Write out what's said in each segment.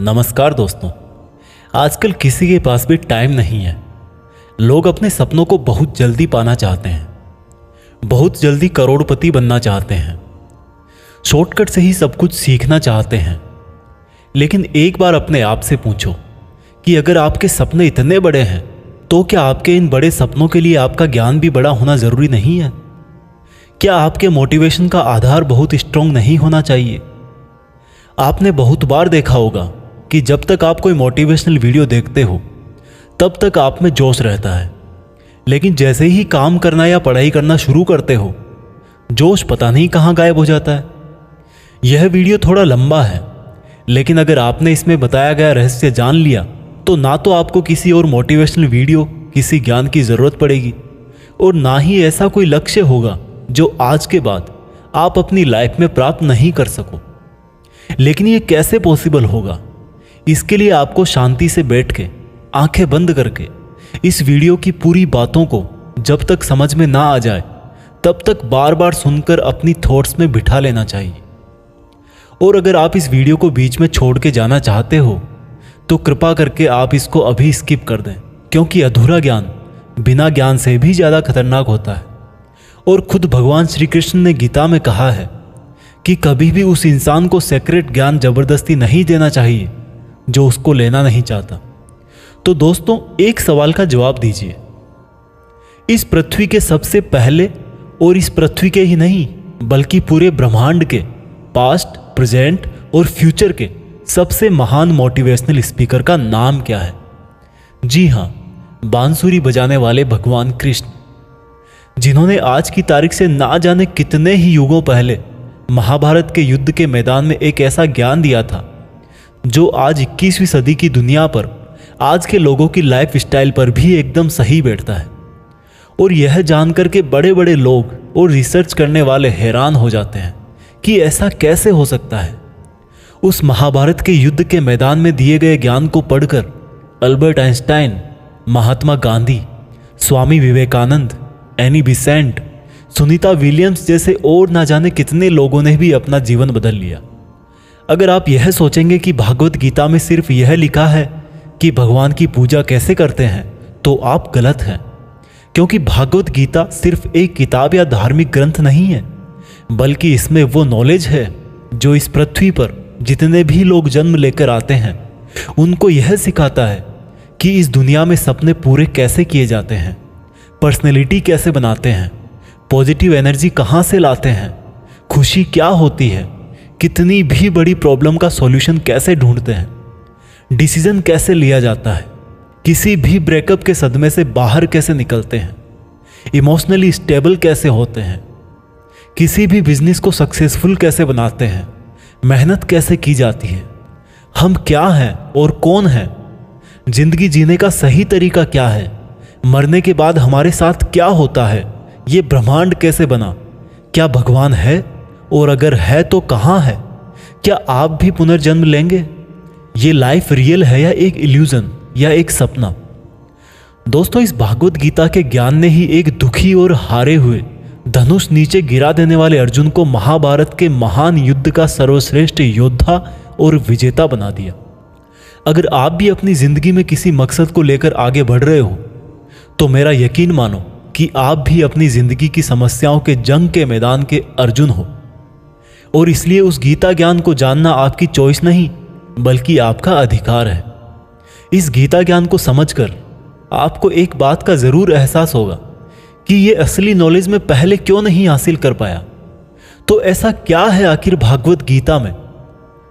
नमस्कार दोस्तों। आजकल किसी के पास भी टाइम नहीं है। लोग अपने सपनों को बहुत जल्दी पाना चाहते हैं, बहुत जल्दी करोड़पति बनना चाहते हैं, शॉर्टकट से ही सब कुछ सीखना चाहते हैं। लेकिन एक बार अपने आप से पूछो कि अगर आपके सपने इतने बड़े हैं तो क्या आपके इन बड़े सपनों के लिए आपका ज्ञान भी बड़ा होना ज़रूरी नहीं है? क्या आपके मोटिवेशन का आधार बहुत स्ट्रांग नहीं होना चाहिए? आपने बहुत बार देखा होगा कि जब तक आप कोई मोटिवेशनल वीडियो देखते हो तब तक आप में जोश रहता है, लेकिन जैसे ही काम करना या पढ़ाई करना शुरू करते हो जोश पता नहीं कहाँ गायब हो जाता है। यह वीडियो थोड़ा लंबा है, लेकिन अगर आपने इसमें बताया गया रहस्य जान लिया तो ना तो आपको किसी और मोटिवेशनल वीडियो, किसी ज्ञान की ज़रूरत पड़ेगी और ना ही ऐसा कोई लक्ष्य होगा जो आज के बाद आप अपनी लाइफ में प्राप्त नहीं कर सको। लेकिन ये कैसे पॉसिबल होगा? इसके लिए आपको शांति से बैठ के, आंखें बंद करके इस वीडियो की पूरी बातों को जब तक समझ में ना आ जाए तब तक बार बार सुनकर अपनी थॉट्स में बिठा लेना चाहिए। और अगर आप इस वीडियो को बीच में छोड़ के जाना चाहते हो तो कृपा करके आप इसको अभी स्किप कर दें, क्योंकि अधूरा ज्ञान बिना ज्ञान से भी ज़्यादा खतरनाक होता है। और खुद भगवान श्री कृष्ण ने गीता में कहा है कि कभी भी उस इंसान को सेक्रेट ज्ञान जबरदस्ती नहीं देना चाहिए जो उसको लेना नहीं चाहता। तो दोस्तों, एक सवाल का जवाब दीजिए। इस पृथ्वी के सबसे पहले और इस पृथ्वी के ही नहीं बल्कि पूरे ब्रह्मांड के पास्ट, प्रेजेंट और फ्यूचर के सबसे महान मोटिवेशनल स्पीकर का नाम क्या है? जी हाँ, बांसुरी बजाने वाले भगवान कृष्ण, जिन्होंने आज की तारीख से ना जाने कितने ही युगों पहले महाभारत के युद्ध के मैदान में एक ऐसा ज्ञान दिया था जो आज 21वीं सदी की दुनिया पर, आज के लोगों की लाइफ स्टाइल पर भी एकदम सही बैठता है। और यह जानकर के बड़े बड़े लोग और रिसर्च करने वाले हैरान हो जाते हैं कि ऐसा कैसे हो सकता है। उस महाभारत के युद्ध के मैदान में दिए गए ज्ञान को पढ़कर Albert Einstein, Mahatma Gandhi, Swami Vivekananda, Annie Besant, Sunita Williams जैसे और ना जाने कितने लोगों ने भी अपना जीवन बदल लिया। अगर आप यह सोचेंगे कि भागवत गीता में सिर्फ यह लिखा है कि भगवान की पूजा कैसे करते हैं तो आप गलत हैं, क्योंकि भागवत गीता सिर्फ एक किताब या धार्मिक ग्रंथ नहीं है, बल्कि इसमें वो नॉलेज है जो इस पृथ्वी पर जितने भी लोग जन्म लेकर आते हैं उनको यह सिखाता है कि इस दुनिया में सपने पूरे कैसे किए जाते हैं, पर्सनैलिटी कैसे बनाते हैं, पॉजिटिव एनर्जी कहाँ से लाते हैं, खुशी क्या होती है, कितनी भी बड़ी प्रॉब्लम का सॉल्यूशन कैसे ढूंढते हैं, डिसीजन कैसे लिया जाता है, किसी भी ब्रेकअप के सदमे से बाहर कैसे निकलते हैं, इमोशनली स्टेबल कैसे होते हैं, किसी भी बिजनेस को सक्सेसफुल कैसे बनाते हैं, मेहनत कैसे की जाती है, हम क्या हैं और कौन हैं, जिंदगी जीने का सही तरीका क्या है, मरने के बाद हमारे साथ क्या होता है, ये ब्रह्मांड कैसे बना, क्या भगवान है और अगर है तो कहाँ है, क्या आप भी पुनर्जन्म लेंगे, ये लाइफ रियल है या एक इल्यूजन या एक सपना। दोस्तों, इस भागवत गीता के ज्ञान ने ही एक दुखी और हारे हुए, धनुष नीचे गिरा देने वाले अर्जुन को महाभारत के महान युद्ध का सर्वश्रेष्ठ योद्धा और विजेता बना दिया। अगर आप भी अपनी जिंदगी में किसी मकसद को लेकर आगे बढ़ रहे हो तो मेरा यकीन मानो कि आप भी अपनी जिंदगी की समस्याओं के जंग के मैदान के अर्जुन हो। और इसलिए उस गीता ज्ञान को जानना आपकी चॉइस नहीं बल्कि आपका अधिकार है। इस गीता ज्ञान को समझकर आपको एक बात का जरूर एहसास होगा कि ये असली नॉलेज में पहले क्यों नहीं हासिल कर पाया। तो ऐसा क्या है आखिर भागवत गीता में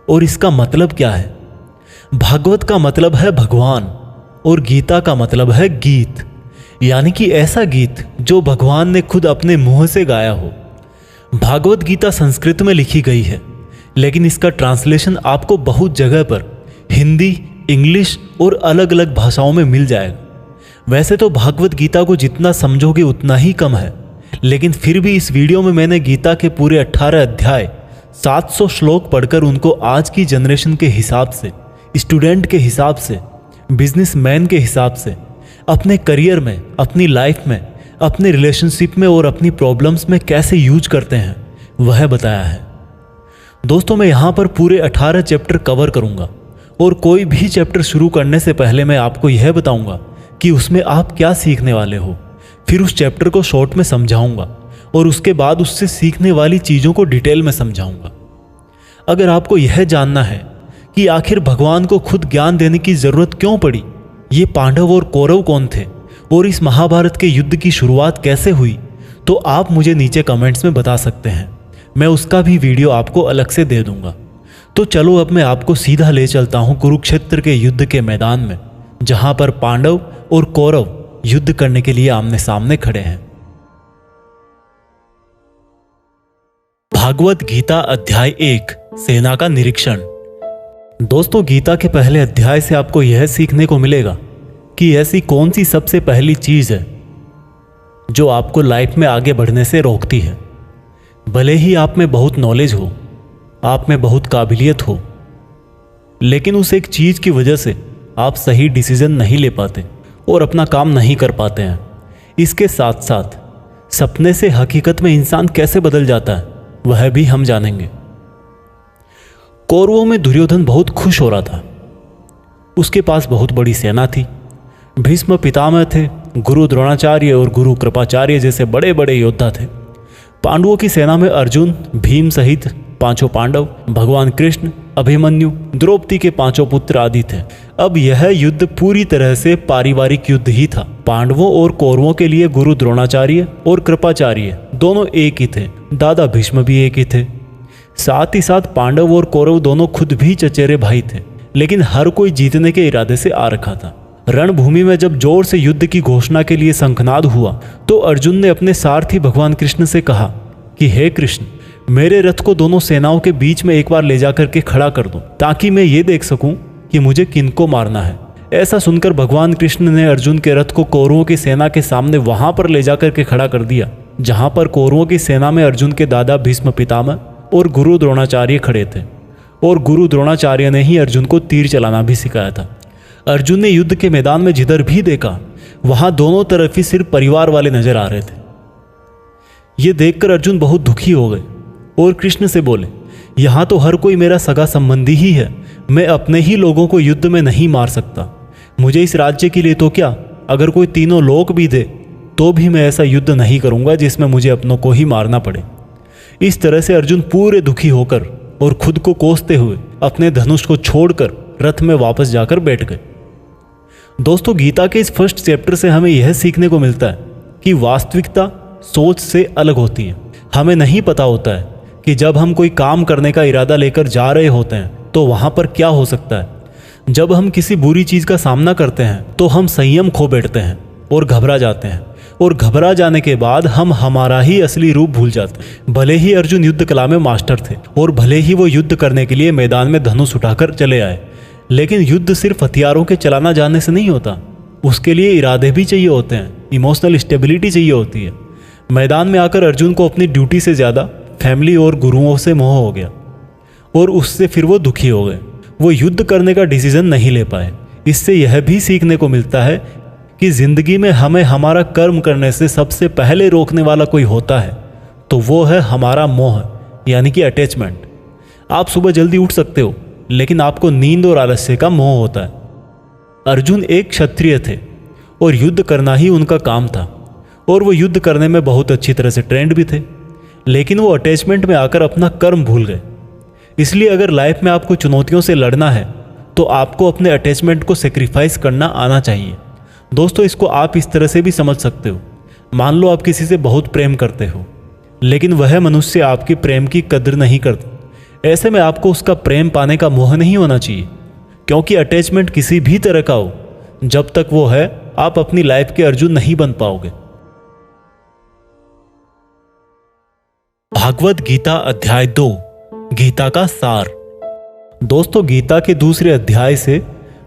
और इसका मतलब क्या है? भागवत का मतलब है भगवान और गीता का मतलब है गीत, यानी कि ऐसा गीत जो भगवान ने खुद अपने मुंह से गाया हो। भागवत गीता संस्कृत में लिखी गई है, लेकिन इसका ट्रांसलेशन आपको बहुत जगह पर हिंदी, इंग्लिश और अलग अलग भाषाओं में मिल जाएगा। वैसे तो भागवत गीता को जितना समझोगे उतना ही कम है, लेकिन फिर भी इस वीडियो में मैंने गीता के पूरे 18 अध्याय, 700 श्लोक पढ़कर उनको आज की जनरेशन के हिसाब से, स्टूडेंट के हिसाब से, बिजनेसमैन के हिसाब से, अपने करियर में, अपनी लाइफ में, अपने रिलेशनशिप में और अपनी प्रॉब्लम्स में कैसे यूज करते हैं वह बताया है। दोस्तों, मैं यहाँ पर पूरे 18 चैप्टर कवर करूँगा और कोई भी चैप्टर शुरू करने से पहले मैं आपको यह बताऊंगा कि उसमें आप क्या सीखने वाले हो। फिर उस चैप्टर को शॉर्ट में समझाऊंगा और उसके बाद उससे सीखने वाली चीज़ों को डिटेल में समझाऊंगा। अगर आपको यह जानना है कि आखिर भगवान को खुद ज्ञान देने की जरूरत क्यों पड़ी, ये पांडव और कौरव कौन थे और इस महाभारत के युद्ध की शुरुआत कैसे हुई, तो आप मुझे नीचे कमेंट्स में बता सकते हैं। मैं उसका भी वीडियो आपको अलग से दे दूंगा। तो चलो अब मैं आपको सीधा ले चलता हूं कुरुक्षेत्र के युद्ध के मैदान में, जहां पर पांडव और कौरव युद्ध करने के लिए आमने सामने खड़े हैं। भागवत गीता अध्याय 1 सेना का निरीक्षण। दोस्तों, गीता के पहले अध्याय से आपको यह सीखने को मिलेगा कि ऐसी कौन सी सबसे पहली चीज है जो आपको लाइफ में आगे बढ़ने से रोकती है। भले ही आप में बहुत नॉलेज हो, आप में बहुत काबिलियत हो, लेकिन उस एक चीज की वजह से आप सही डिसीजन नहीं ले पाते और अपना काम नहीं कर पाते हैं। इसके साथ साथ सपने से हकीकत में इंसान कैसे बदल जाता है वह भी हम जानेंगे। कौरवों में दुर्योधन बहुत खुश हो रहा था। उसके पास बहुत बड़ी सेना थी। भीष्म पितामह थे, गुरु द्रोणाचार्य और गुरु कृपाचार्य जैसे बड़े बड़े योद्धा थे। पांडवों की सेना में अर्जुन, भीम सहित 5 पांडव, भगवान कृष्ण, अभिमन्यु, द्रौपदी के 5 पुत्र आदि थे। अब यह युद्ध पूरी तरह से पारिवारिक युद्ध ही था। पांडवों और कौरवों के लिए गुरु द्रोणाचार्य और कृपाचार्य दोनों एक ही थे। दादा भीष्म भी एक ही थे। साथ ही साथ पांडव और कौरव दोनों खुद भी चचेरे भाई थे, लेकिन हर कोई जीतने के इरादे से आ रखा था। रणभूमि में जब जोर से युद्ध की घोषणा के लिए शंखनाद हुआ तो अर्जुन ने अपने सारथी भगवान कृष्ण से कहा कि हे कृष्ण, मेरे रथ को दोनों सेनाओं के बीच में एक बार ले जाकर के खड़ा कर दो, ताकि मैं ये देख सकूं कि मुझे किनको मारना है। ऐसा सुनकर भगवान कृष्ण ने अर्जुन के रथ को कौरवों की सेना के सामने वहां पर ले जाकर के खड़ा कर दिया, जहां पर कौरवों की सेना में अर्जुन के दादा भीष्म पितामह और गुरु द्रोणाचार्य खड़े थे। और गुरु द्रोणाचार्य ने ही अर्जुन को तीर चलाना भी सिखाया था। अर्जुन ने युद्ध के मैदान में जिधर भी देखा वहां दोनों तरफ ही सिर्फ परिवार वाले नजर आ रहे थे। ये देखकर अर्जुन बहुत दुखी हो गए और कृष्ण से बोले, यहां तो हर कोई मेरा सगा संबंधी ही है, मैं अपने ही लोगों को युद्ध में नहीं मार सकता। मुझे इस राज्य के लिए तो क्या, अगर कोई तीनों लोक भी दे तो भी मैं ऐसा युद्ध नहीं करूंगा जिसमें मुझे अपनों को ही मारना पड़े। इस तरह से अर्जुन पूरे दुखी होकर और खुद को कोसते हुए अपने धनुष को छोड़कर रथ में वापस जाकर बैठ गए। दोस्तों, गीता के इस फर्स्ट चैप्टर से हमें यह सीखने को मिलता है कि वास्तविकता सोच से अलग होती है। हमें नहीं पता होता है कि जब हम कोई काम करने का इरादा लेकर जा रहे होते हैं तो वहां पर क्या हो सकता है। जब हम किसी बुरी चीज का सामना करते हैं तो हम संयम खो बैठते हैं और घबरा जाते हैं, और घबरा जाने के बाद हम हमारा ही असली रूप भूल जाते हैं। भले ही अर्जुन युद्ध कला में मास्टर थे और भले ही वो युद्ध करने के लिए मैदान में धनुष उठाकर चले आए, लेकिन युद्ध सिर्फ हथियारों के चलाना जानने से नहीं होता। उसके लिए इरादे भी चाहिए होते हैं, इमोशनल स्टेबिलिटी चाहिए होती है। मैदान में आकर अर्जुन को अपनी ड्यूटी से ज़्यादा फैमिली और गुरुओं से मोह हो गया और उससे फिर वो दुखी हो गए। वो युद्ध करने का डिसीजन नहीं ले पाए। इससे यह भी सीखने को मिलता है कि जिंदगी में हमें हमारा कर्म करने से सबसे पहले रोकने वाला कोई होता है तो वो है हमारा मोह, यानी कि अटैचमेंट। आप सुबह जल्दी उठ सकते हो, लेकिन आपको नींद और आलस्य का मोह होता है। अर्जुन एक क्षत्रिय थे और युद्ध करना ही उनका काम था, और वो युद्ध करने में बहुत अच्छी तरह से ट्रेंड भी थे, लेकिन वो अटैचमेंट में आकर अपना कर्म भूल गए। इसलिए अगर लाइफ में आपको चुनौतियों से लड़ना है तो आपको अपने अटैचमेंट को सेक्रीफाइस करना आना चाहिए। दोस्तों, इसको आप इस तरह से भी समझ सकते हो। मान लो आप किसी से बहुत प्रेम करते हो, लेकिन वह मनुष्य आपकी प्रेम की कदर नहीं करता। ऐसे में आपको उसका प्रेम पाने का मोह नहीं होना चाहिए, क्योंकि अटैचमेंट किसी भी तरह का हो, जब तक वो है आप अपनी लाइफ के अर्जुन नहीं बन पाओगे। भागवत गीता अध्याय 2 गीता का सार। दोस्तों, गीता के दूसरे अध्याय से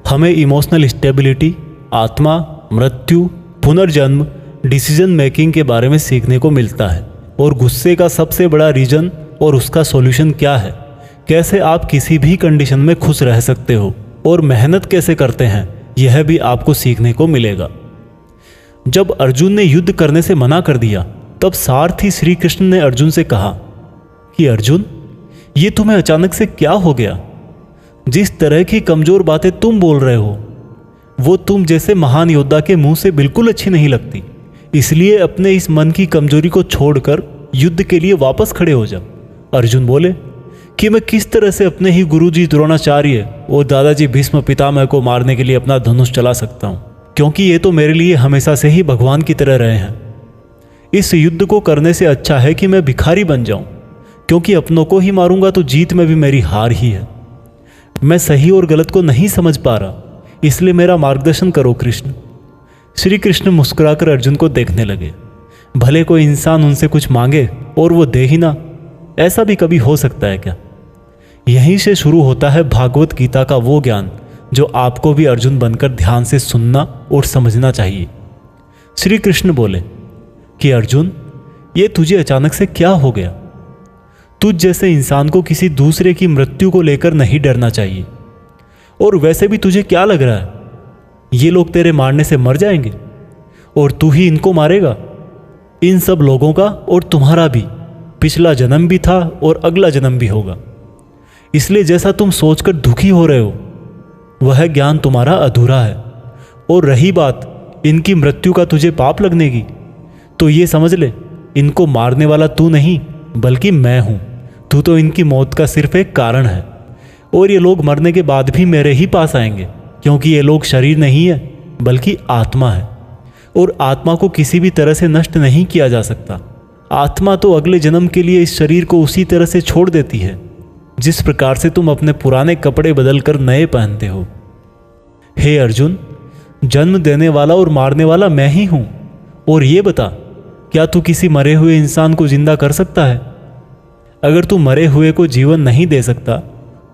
हमें इमोशनल स्टेबिलिटी, आत्मा, मृत्यु, पुनर्जन्म, डिसीजन मेकिंग के बारे में सीखने को मिलता है, और गुस्से का सबसे बड़ा रीजन और उसका सॉल्यूशन क्या है, कैसे आप किसी भी कंडीशन में खुश रह सकते हो, और मेहनत कैसे करते हैं, यह भी आपको सीखने को मिलेगा। जब अर्जुन ने युद्ध करने से मना कर दिया तब सारथी श्री कृष्ण ने अर्जुन से कहा कि अर्जुन, ये तुम्हें अचानक से क्या हो गया? जिस तरह की कमजोर बातें तुम बोल रहे हो वो तुम जैसे महान योद्धा के मुंह से बिल्कुल अच्छी नहीं लगती। इसलिए अपने इस मन की कमजोरी को छोड़कर युद्ध के लिए वापस खड़े हो जाओ। अर्जुन बोले कि मैं किस तरह से अपने ही गुरुजी द्रोणाचार्य और दादाजी भीष्म पितामह को मारने के लिए अपना धनुष चला सकता हूँ, क्योंकि ये तो मेरे लिए हमेशा से ही भगवान की तरह रहे हैं। इस युद्ध को करने से अच्छा है कि मैं भिखारी बन जाऊं, क्योंकि अपनों को ही मारूंगा तो जीत में भी मेरी हार ही है। मैं सही और गलत को नहीं समझ पा रहा, इसलिए मेरा मार्गदर्शन करो कृष्ण। श्री कृष्ण मुस्कुराकर अर्जुन को देखने लगे। भले कोई इंसान उनसे कुछ मांगे और वो दे ही ना, ऐसा भी कभी हो सकता है क्या? यहीं से शुरू होता है भागवत गीता का वो ज्ञान जो आपको भी अर्जुन बनकर ध्यान से सुनना और समझना चाहिए। श्री कृष्ण बोले कि अर्जुन, ये तुझे अचानक से क्या हो गया? तुझ जैसे इंसान को किसी दूसरे की मृत्यु को लेकर नहीं डरना चाहिए। और वैसे भी तुझे क्या लग रहा है, ये लोग तेरे मारने से मर जाएंगे और तू ही इनको मारेगा? इन सब लोगों का और तुम्हारा भी पिछला जन्म भी था और अगला जन्म भी होगा। इसलिए जैसा तुम सोचकर दुखी हो रहे हो वह ज्ञान तुम्हारा अधूरा है। और रही बात इनकी मृत्यु का तुझे पाप लगने की, तो ये समझ ले, इनको मारने वाला तू नहीं बल्कि मैं हूं। तू तो इनकी मौत का सिर्फ एक कारण है, और ये लोग मरने के बाद भी मेरे ही पास आएंगे, क्योंकि ये लोग शरीर नहीं है बल्कि आत्मा है, और आत्मा को किसी भी तरह से नष्ट नहीं किया जा सकता। आत्मा तो अगले जन्म के लिए इस शरीर को उसी तरह से छोड़ देती है जिस प्रकार से तुम अपने पुराने कपड़े बदलकर नए पहनते हो। हे अर्जुन, जन्म देने वाला और मारने वाला मैं ही हूं। और ये बता, क्या तू किसी मरे हुए इंसान को जिंदा कर सकता है? अगर तू मरे हुए को जीवन नहीं दे सकता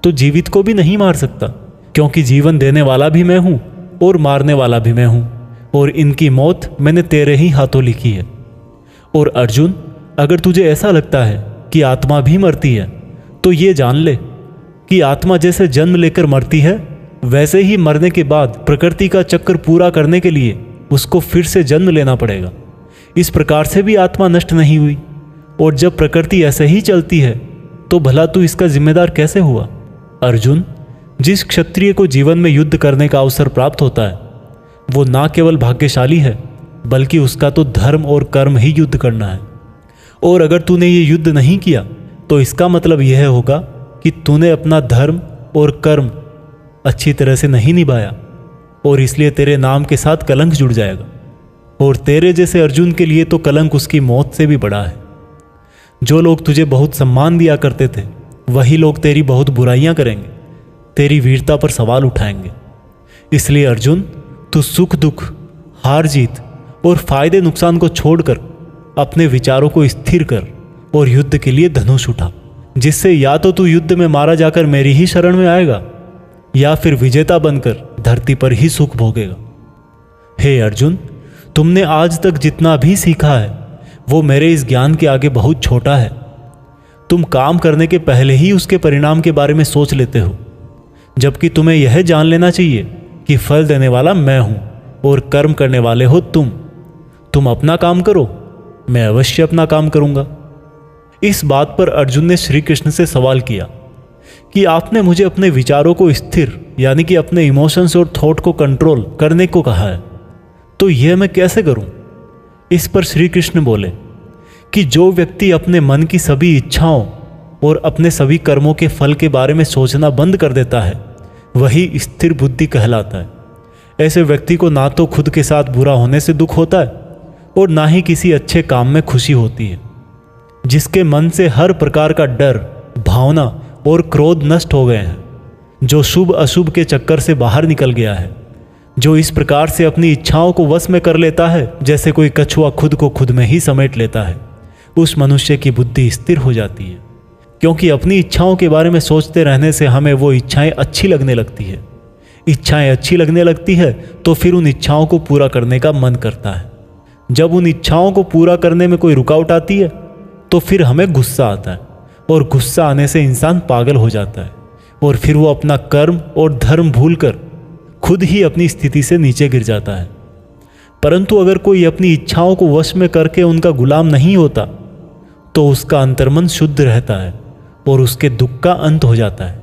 तो जीवित को भी नहीं मार सकता, क्योंकि जीवन देने वाला भी मैं हूं और मारने वाला भी मैं हूं, और इनकी मौत मैंने तेरे ही हाथों लिखी है। और अर्जुन, अगर तुझे ऐसा लगता है कि आत्मा भी मरती है तो ये जान ले कि आत्मा जैसे जन्म लेकर मरती है वैसे ही मरने के बाद प्रकृति का चक्कर पूरा करने के लिए उसको फिर से जन्म लेना पड़ेगा। इस प्रकार से भी आत्मा नष्ट नहीं हुई, और जब प्रकृति ऐसे ही चलती है तो भला तू इसका जिम्मेदार कैसे हुआ? अर्जुन, जिस क्षत्रिय को जीवन में युद्ध करने का अवसर प्राप्त होता है वो ना केवल भाग्यशाली है बल्कि उसका तो धर्म और कर्म ही युद्ध करना है। और अगर तूने ये युद्ध नहीं किया तो इसका मतलब यह होगा कि तूने अपना धर्म और कर्म अच्छी तरह से नहीं निभाया, और इसलिए तेरे नाम के साथ कलंक जुड़ जाएगा। और तेरे जैसे अर्जुन के लिए तो कलंक उसकी मौत से भी बड़ा है। जो लोग तुझे बहुत सम्मान दिया करते थे वही लोग तेरी बहुत बुराइयां करेंगे, तेरी वीरता पर सवाल उठाएंगे। इसलिए अर्जुन, तू सुख दुख, हार जीत और फायदे नुकसान को छोड़कर अपने विचारों को स्थिर कर और युद्ध के लिए धनुष उठा, जिससे या तो तू युद्ध में मारा जाकर मेरी ही शरण में आएगा या फिर विजेता बनकर धरती पर ही सुख भोगेगा। हे अर्जुन, तुमने आज तक जितना भी सीखा है वो मेरे इस ज्ञान के आगे बहुत छोटा है। तुम काम करने के पहले ही उसके परिणाम के बारे में सोच लेते हो, जबकि तुम्हें यह जान लेना चाहिए कि फल देने वाला मैं हूं और कर्म करने वाले हो तुम। तुम अपना काम करो, मैं अवश्य अपना काम करूंगा। इस बात पर अर्जुन ने श्री कृष्ण से सवाल किया कि आपने मुझे अपने विचारों को स्थिर यानी कि अपने इमोशंस और थॉट को कंट्रोल करने को कहा है, तो यह मैं कैसे करूं? इस पर श्री कृष्ण बोले कि जो व्यक्ति अपने मन की सभी इच्छाओं और अपने सभी कर्मों के फल के बारे में सोचना बंद कर देता है वही स्थिर बुद्धि कहलाता है। ऐसे व्यक्ति को ना तो खुद के साथ बुरा होने से दुख होता है और ना ही किसी अच्छे काम में खुशी होती है। जिसके मन से हर प्रकार का डर, भावना और क्रोध नष्ट हो गए हैं, जो शुभ अशुभ के चक्कर से बाहर निकल गया है, जो इस प्रकार से अपनी इच्छाओं को वश में कर लेता है जैसे कोई कछुआ खुद को खुद में ही समेट लेता है, उस मनुष्य की बुद्धि स्थिर हो जाती है। क्योंकि अपनी इच्छाओं के बारे में सोचते रहने से हमें वो इच्छाएं अच्छी लगने लगती है। इच्छाएं अच्छी लगने लगती है तो फिर उन इच्छाओं को पूरा करने का मन करता है। जब उन इच्छाओं को पूरा करने में कोई रुकावट आती है तो फिर हमें गुस्सा आता है, और गुस्सा आने से इंसान पागल हो जाता है, और फिर वो अपना कर्म और धर्म भूलकर खुद ही अपनी स्थिति से नीचे गिर जाता है। परंतु अगर कोई अपनी इच्छाओं को वश में करके उनका गुलाम नहीं होता तो उसका अंतर्मन शुद्ध रहता है और उसके दुख का अंत हो जाता है।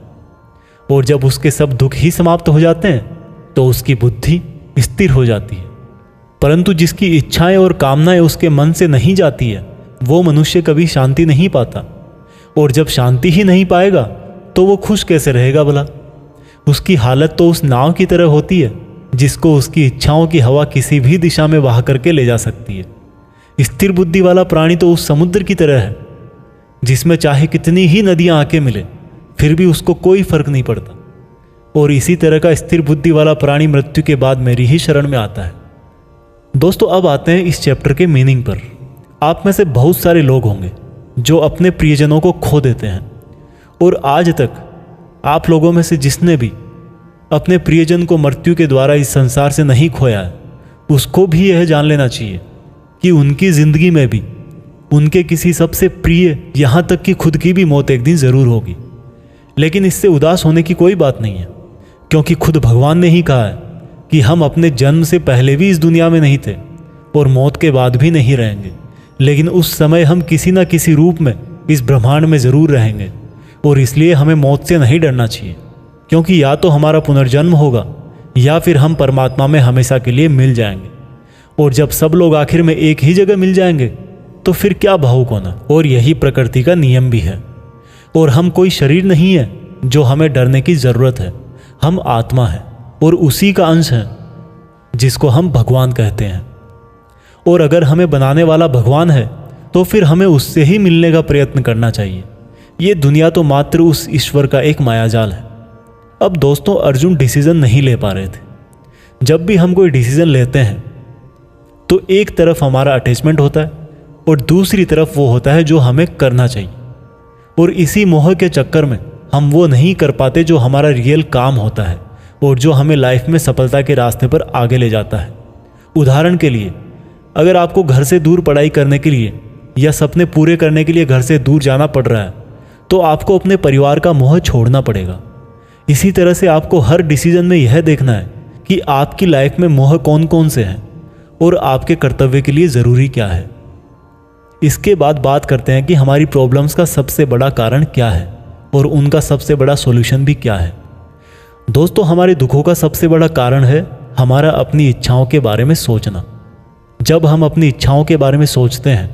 और जब उसके सब दुख ही समाप्त हो जाते हैं तो उसकी बुद्धि स्थिर हो जाती है। परंतु जिसकी इच्छाएं और कामनाएं उसके मन से नहीं जाती है, वो मनुष्य कभी शांति नहीं पाता। और जब शांति ही नहीं पाएगा तो वो खुश कैसे रहेगा भला? उसकी हालत तो उस नाव की तरह होती है जिसको उसकी इच्छाओं की हवा किसी भी दिशा में बहा करके ले जा सकती है। स्थिर बुद्धि वाला प्राणी तो उस समुद्र की तरह है जिसमें चाहे कितनी ही नदियां आके मिले फिर भी उसको कोई फर्क नहीं पड़ता। और इसी तरह का स्थिर बुद्धि वाला प्राणी मृत्यु के बाद मेरी ही शरण में आता है। दोस्तों, अब आते हैं इस चैप्टर के मीनिंग पर। आप में से बहुत सारे लोग होंगे जो अपने प्रियजनों को खो देते हैं, और आज तक आप लोगों में से जिसने भी अपने प्रियजन को मृत्यु के द्वारा इस संसार से नहीं खोया है, उसको भी यह जान लेना चाहिए कि उनकी जिंदगी में भी उनके किसी सबसे प्रिय, यहाँ तक कि खुद की भी मौत एक दिन जरूर होगी। लेकिन इससे उदास होने की कोई बात नहीं है, क्योंकि खुद भगवान ने ही कहा है कि हम अपने जन्म से पहले भी इस दुनिया में नहीं थे और मौत के बाद भी नहीं रहेंगे, लेकिन उस समय हम किसी न किसी रूप में इस ब्रह्मांड में ज़रूर रहेंगे। और इसलिए हमें मौत से नहीं डरना चाहिए, क्योंकि या तो हमारा पुनर्जन्म होगा या फिर हम परमात्मा में हमेशा के लिए मिल जाएंगे। और जब सब लोग आखिर में एक ही जगह मिल जाएंगे तो फिर क्या भावुक होना। और यही प्रकृति का नियम भी है। और हम कोई शरीर नहीं है जो हमें डरने की ज़रूरत है। हम आत्मा है और उसी का अंश है जिसको हम भगवान कहते हैं। और अगर हमें बनाने वाला भगवान है तो फिर हमें उससे ही मिलने का प्रयत्न करना चाहिए। ये दुनिया तो मात्र उस ईश्वर का एक मायाजाल है। अब दोस्तों, अर्जुन डिसीजन नहीं ले पा रहे थे। जब भी हम कोई डिसीजन लेते हैं तो एक तरफ हमारा अटैचमेंट होता है और दूसरी तरफ वो होता है जो हमें करना चाहिए। और इसी मोह के चक्कर में हम वो नहीं कर पाते जो हमारा रियल काम होता है और जो हमें लाइफ में सफलता के रास्ते पर आगे ले जाता है। उदाहरण के लिए, अगर आपको घर से दूर पढ़ाई करने के लिए या सपने पूरे करने के लिए घर से दूर जाना पड़ रहा है तो आपको अपने परिवार का मोह छोड़ना पड़ेगा। इसी तरह से आपको हर डिसीजन में यह देखना है कि आपकी लाइफ में मोह कौन कौन से हैं और आपके कर्तव्य के लिए ज़रूरी क्या है। इसके बाद बात करते हैं कि हमारी प्रॉब्लम्स का सबसे बड़ा कारण क्या है और उनका सबसे बड़ा सॉल्यूशन भी क्या है। दोस्तों, हमारे दुखों का सबसे बड़ा कारण है हमारा अपनी इच्छाओं के बारे में सोचना। जब हम अपनी इच्छाओं के बारे में सोचते हैं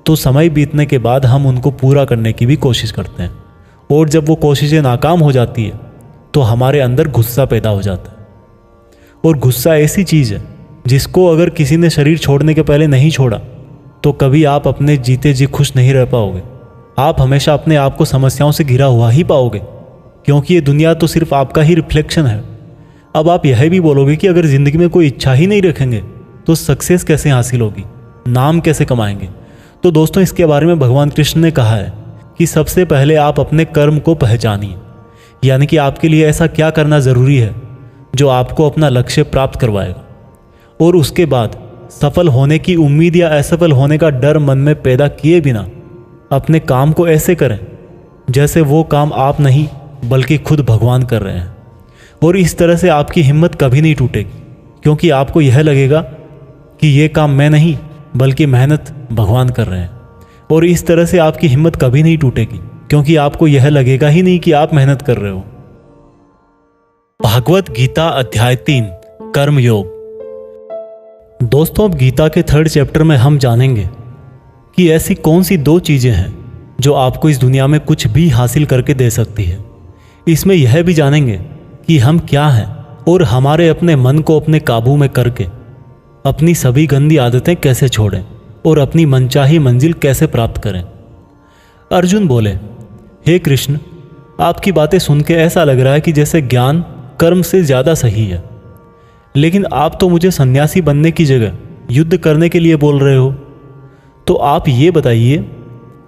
तो समय बीतने के बाद हम उनको पूरा करने की भी कोशिश करते हैं, और जब वो कोशिशें नाकाम हो जाती है तो हमारे अंदर गुस्सा पैदा हो जाता है। और गुस्सा ऐसी चीज़ है जिसको अगर किसी ने शरीर छोड़ने के पहले नहीं छोड़ा तो कभी आप अपने जीते जी खुश नहीं रह पाओगे। आप हमेशा अपने आप को समस्याओं से घिरा हुआ ही पाओगे, क्योंकि ये दुनिया तो सिर्फ आपका ही रिफ्लेक्शन है। अब आप यह भी बोलोगे कि अगर ज़िंदगी में कोई इच्छा ही नहीं रखेंगे तो सक्सेस कैसे हासिल होगी, नाम कैसे कमाएंगे। तो दोस्तों, इसके बारे में भगवान कृष्ण ने कहा है कि सबसे पहले आप अपने कर्म को पहचानिए, यानी कि आपके लिए ऐसा क्या करना ज़रूरी है जो आपको अपना लक्ष्य प्राप्त करवाएगा। और उसके बाद सफल होने की उम्मीद या असफल होने का डर मन में पैदा किए बिना अपने काम को ऐसे करें जैसे वो काम आप नहीं बल्कि खुद भगवान कर रहे हैं। और इस तरह से आपकी हिम्मत कभी नहीं टूटेगी, क्योंकि आपको यह लगेगा कि ये काम मैं नहीं बल्कि मेहनत भगवान कर रहे हैं। और इस तरह से आपकी हिम्मत कभी नहीं टूटेगी, क्योंकि आपको यह लगेगा ही नहीं कि आप मेहनत कर रहे हो। भागवत गीता अध्याय 3 कर्म योग। दोस्तों, अब गीता के 3rd चैप्टर में हम जानेंगे कि ऐसी कौन सी 2 चीज़ें हैं जो आपको इस दुनिया में कुछ भी हासिल करके दे सकती है। इसमें यह भी जानेंगे कि हम क्या हैं और हमारे अपने मन को अपने काबू में करके अपनी सभी गंदी आदतें कैसे छोड़ें और अपनी मनचाही मंजिल कैसे प्राप्त करें। अर्जुन बोले, हे कृष्ण, आपकी बातें सुन के ऐसा लग रहा है कि जैसे ज्ञान कर्म से ज़्यादा सही है, लेकिन आप तो मुझे सन्यासी बनने की जगह युद्ध करने के लिए बोल रहे हो। तो आप ये बताइए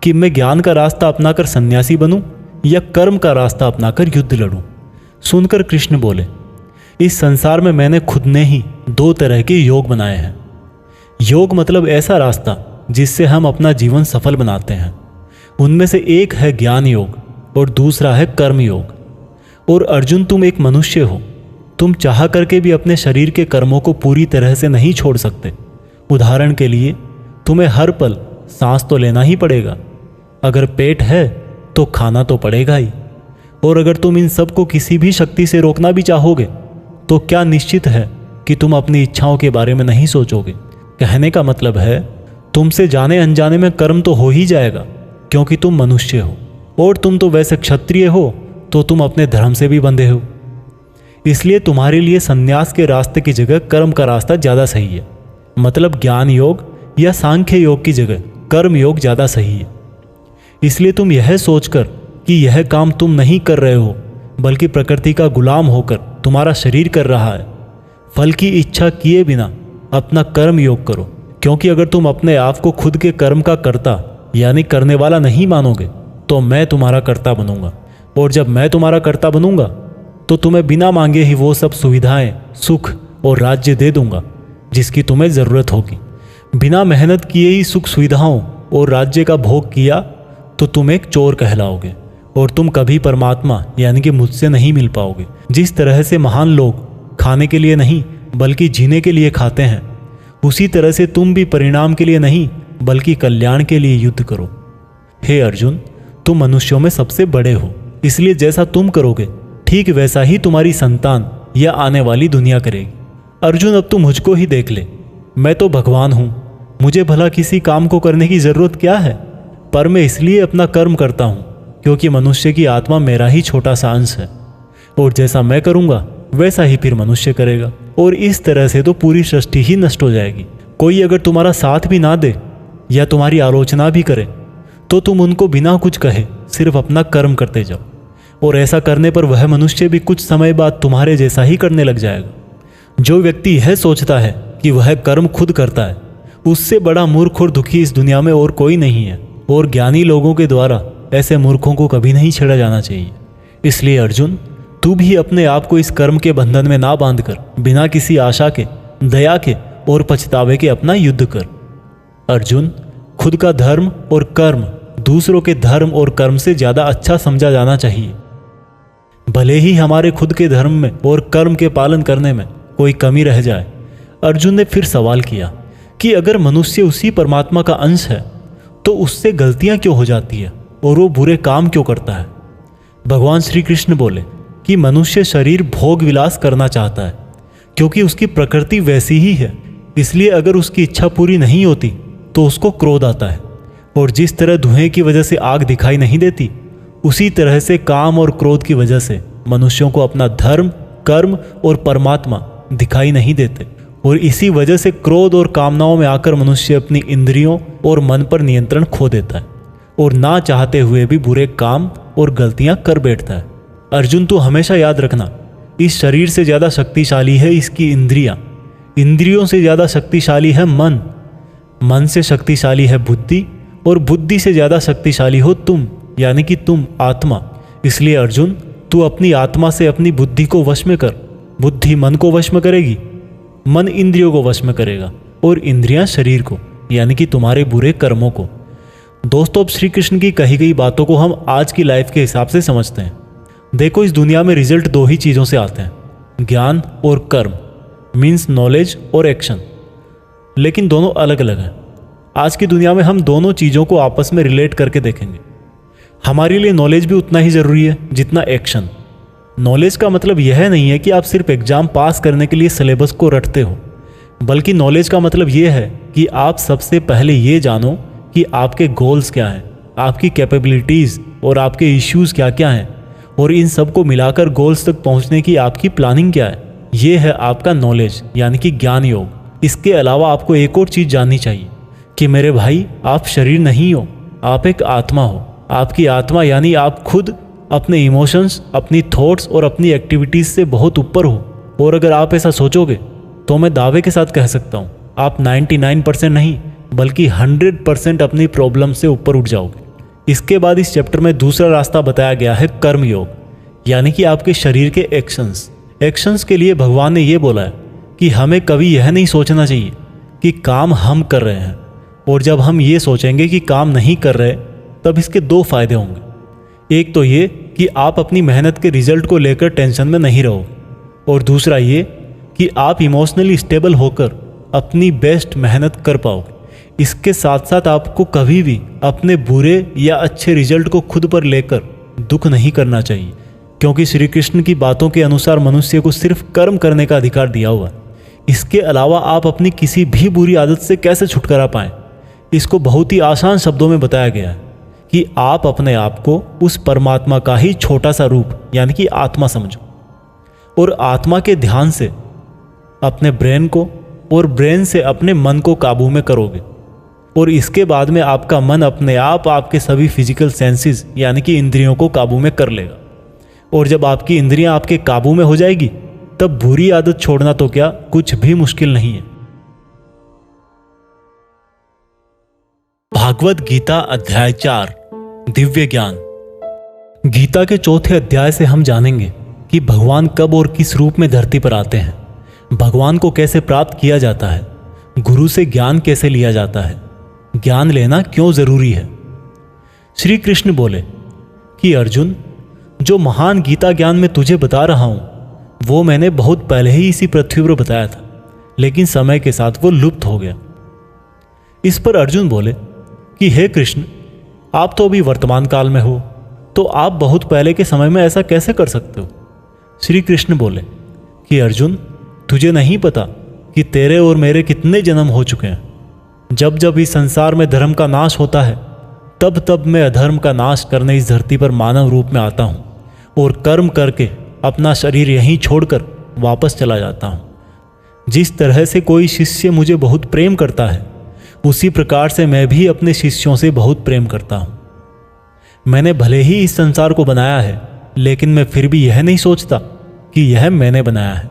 कि मैं ज्ञान का रास्ता अपनाकर सन्यासी बनूं या कर्म का रास्ता अपनाकर युद्ध लड़ूं। सुनकर कृष्ण बोले, इस संसार में मैंने खुद ने ही 2 तरह के योग बनाए हैं। योग मतलब ऐसा रास्ता जिससे हम अपना जीवन सफल बनाते हैं। उनमें से एक है ज्ञान योग और दूसरा है कर्म योग। और अर्जुन, तुम एक मनुष्य हो, तुम चाह करके भी अपने शरीर के कर्मों को पूरी तरह से नहीं छोड़ सकते। उदाहरण के लिए, तुम्हें हर पल सांस तो लेना ही पड़ेगा। अगर पेट है तो खाना तो पड़ेगा ही। और अगर तुम इन सब को किसी भी शक्ति से रोकना भी चाहोगे तो क्या निश्चित है कि तुम अपनी इच्छाओं के बारे में नहीं सोचोगे। कहने का मतलब है तुमसे जाने अनजाने में कर्म तो हो ही जाएगा, क्योंकि तुम मनुष्य हो और तुम तो वैसे क्षत्रिय हो तो तुम अपने धर्म से भी बंधे हो। इसलिए तुम्हारे लिए संन्यास के रास्ते की जगह कर्म का रास्ता ज़्यादा सही है। मतलब ज्ञान योग या सांख्य योग की जगह कर्म योग ज़्यादा सही है। इसलिए तुम यह सोचकर कि यह काम तुम नहीं कर रहे हो बल्कि प्रकृति का गुलाम होकर तुम्हारा शरीर कर रहा है, फल की इच्छा किए बिना अपना कर्म योग करो। क्योंकि अगर तुम अपने आप को खुद के कर्म का कर्ता यानी करने वाला नहीं मानोगे तो मैं तुम्हारा कर्ता बनूंगा, और जब मैं तुम्हारा कर्ता बनूंगा तो तुम्हें बिना मांगे ही वो सब सुविधाएं, सुख और राज्य दे दूंगा जिसकी तुम्हें ज़रूरत होगी। बिना मेहनत किए ही सुख सुविधाओं और राज्य का भोग किया तो तुम एक चोर कहलाओगे और तुम कभी परमात्मा यानी कि मुझसे नहीं मिल पाओगे। जिस तरह से महान लोग खाने के लिए नहीं बल्कि जीने के लिए खाते हैं, उसी तरह से तुम भी परिणाम के लिए नहीं बल्कि कल्याण के लिए युद्ध करो। हे अर्जुन, तुम मनुष्यों में सबसे बड़े हो, इसलिए जैसा तुम करोगे ठीक वैसा ही तुम्हारी संतान या आने वाली दुनिया करेगी। अर्जुन, अब तू मुझको ही देख ले, मैं तो भगवान हूँ, मुझे भला किसी काम को करने की ज़रूरत क्या है? पर मैं इसलिए अपना कर्म करता हूँ क्योंकि मनुष्य की आत्मा मेरा ही छोटा सा अंश है, और जैसा मैं करूँगा वैसा ही फिर मनुष्य करेगा, और इस तरह से तो पूरी सृष्टि ही नष्ट हो जाएगी। कोई अगर तुम्हारा साथ भी ना दे या तुम्हारी आलोचना भी करे तो तुम उनको बिना कुछ कहे सिर्फ अपना कर्म करते जाओ, और ऐसा करने पर वह मनुष्य भी कुछ समय बाद तुम्हारे जैसा ही करने लग जाएगा। जो व्यक्ति यह सोचता है कि वह कर्म खुद करता है, उससे बड़ा मूर्ख और दुखी इस दुनिया में और कोई नहीं है, और ज्ञानी लोगों के द्वारा ऐसे मूर्खों को कभी नहीं छेड़ा जाना चाहिए। इसलिए अर्जुन, तू भी अपने आप को इस कर्म के बंधन में ना बांधकर बिना किसी आशा के, दया के और पछतावे के अपना युद्ध कर। अर्जुन, खुद का धर्म और कर्म दूसरों के धर्म और कर्म से ज़्यादा अच्छा समझा जाना चाहिए। भले ही हमारे खुद के धर्म में और कर्म के पालन करने में कोई कमी रह जाए। अर्जुन ने फिर सवाल किया कि अगर मनुष्य उसी परमात्मा का अंश है तो उससे गलतियां क्यों हो जाती है और वो बुरे काम क्यों करता है? भगवान श्री कृष्ण बोले कि मनुष्य शरीर भोग विलास करना चाहता है क्योंकि उसकी प्रकृति वैसी ही है। इसलिए अगर उसकी इच्छा पूरी नहीं होती तो उसको क्रोध आता है, और जिस तरह धुएं की वजह से आग दिखाई नहीं देती, उसी तरह से काम और क्रोध की वजह से मनुष्यों को अपना धर्म, कर्म और परमात्मा दिखाई नहीं देते, और इसी वजह से क्रोध और कामनाओं में आकर मनुष्य अपनी इंद्रियों और मन पर नियंत्रण खो देता है और ना चाहते हुए भी बुरे काम और गलतियां कर बैठता है। अर्जुन, तू हमेशा याद रखना, इस शरीर से ज़्यादा शक्तिशाली है इसकी इंद्रियां, इंद्रियों से ज़्यादा शक्तिशाली है मन, मन से शक्तिशाली है बुद्धि, और बुद्धि से ज़्यादा शक्तिशाली हो तुम यानी कि तुम आत्मा। इसलिए अर्जुन, तू अपनी आत्मा से अपनी बुद्धि को वश में कर। बुद्धि मन को वश में करेगी, मन इंद्रियों को वश में करेगा, और इंद्रियां शरीर को यानी कि तुम्हारे बुरे कर्मों को। दोस्तों, अब श्री कृष्ण की कही गई बातों को हम आज की लाइफ के हिसाब से समझते हैं। देखो, इस दुनिया में रिजल्ट दो ही चीज़ों से आते हैं, ज्ञान और कर्म, मीन्स नॉलेज और एक्शन, लेकिन दोनों अलग अलग हैं। आज की दुनिया में हम दोनों चीज़ों को आपस में रिलेट करके देखेंगे। हमारे लिए नॉलेज भी उतना ही ज़रूरी है जितना एक्शन। नॉलेज का मतलब यह नहीं है कि आप सिर्फ एग्ज़ाम पास करने के लिए सिलेबस को रटते हो, बल्कि नॉलेज का मतलब यह है कि आप सबसे पहले ये जानो कि आपके गोल्स क्या हैं, आपकी कैपेबिलिटीज़ और आपके इश्यूज़ क्या क्या हैं, और इन सब को मिलाकर गोल्स तक पहुंचने की आपकी प्लानिंग क्या है। ये है आपका नॉलेज यानी कि ज्ञान योग। इसके अलावा आपको एक और चीज़ जाननी चाहिए कि मेरे भाई, आप शरीर नहीं हो, आप एक आत्मा हो। आपकी आत्मा यानी आप खुद अपने इमोशंस, अपनी थॉट्स और अपनी एक्टिविटीज़ से बहुत ऊपर हो। और अगर आप ऐसा सोचोगे तो मैं दावे के साथ कह सकता हूँ, आप 99% नहीं बल्कि 100% अपनी प्रॉब्लम से ऊपर उठ जाओगे। इसके बाद इस चैप्टर में दूसरा रास्ता बताया गया है कर्म योग, यानी कि आपके शरीर के एक्शंस के लिए भगवान ने ये बोला है कि हमें कभी यह नहीं सोचना चाहिए कि काम हम कर रहे हैं, और जब हम ये सोचेंगे कि काम नहीं कर रहे तब इसके दो फायदे होंगे। एक तो ये कि आप अपनी मेहनत के रिजल्ट को लेकर टेंशन में नहीं रहोगे, और दूसरा ये कि आप इमोशनली स्टेबल होकर अपनी बेस्ट मेहनत कर पाओगे। इसके साथ साथ आपको कभी भी अपने बुरे या अच्छे रिजल्ट को खुद पर लेकर दुख नहीं करना चाहिए, क्योंकि श्री कृष्ण की बातों के अनुसार मनुष्य को सिर्फ कर्म करने का अधिकार दिया हुआ है। इसके अलावा आप अपनी किसी भी बुरी आदत से कैसे छुटकारा पाएं, इसको बहुत ही आसान शब्दों में बताया गया है कि आप अपने आप को उस परमात्मा का ही छोटा सा रूप यानी कि आत्मा समझो, और आत्मा के ध्यान से अपने ब्रेन को और ब्रेन से अपने मन को काबू में करोगे, और इसके बाद में आपका मन अपने आप आपके सभी फिजिकल सेंसेस यानी कि इंद्रियों को काबू में कर लेगा। और जब आपकी इंद्रियां आपके काबू में हो जाएगी तब बुरी आदत छोड़ना तो क्या कुछ भी मुश्किल नहीं है। भागवत गीता अध्याय 4 दिव्य ज्ञान। गीता के चौथे अध्याय से हम जानेंगे कि भगवान कब और किस रूप में धरती पर आते हैं, भगवान को कैसे प्राप्त किया जाता है, गुरु से ज्ञान कैसे लिया जाता है, ज्ञान लेना क्यों जरूरी है। श्री कृष्ण बोले कि अर्जुन, जो महान गीता ज्ञान मैं तुझे बता रहा हूं वो मैंने बहुत पहले ही इसी पृथ्वी पर बताया था, लेकिन समय के साथ वो लुप्त हो गया। इस पर अर्जुन बोले कि हे कृष्ण, आप तो अभी वर्तमान काल में हो, तो आप बहुत पहले के समय में ऐसा कैसे कर सकते हो। श्री कृष्ण बोले कि अर्जुन, तुझे नहीं पता कि तेरे और मेरे कितने जन्म हो चुके हैं। जब जब इस संसार में धर्म का नाश होता है तब तब मैं अधर्म का नाश करने इस धरती पर मानव रूप में आता हूँ और कर्म करके अपना शरीर यहीं छोड़कर वापस चला जाता हूँ। जिस तरह से कोई शिष्य मुझे बहुत प्रेम करता है, उसी प्रकार से मैं भी अपने शिष्यों से बहुत प्रेम करता हूँ। मैंने भले ही इस संसार को बनाया है, लेकिन मैं फिर भी यह नहीं सोचता कि यह मैंने बनाया है।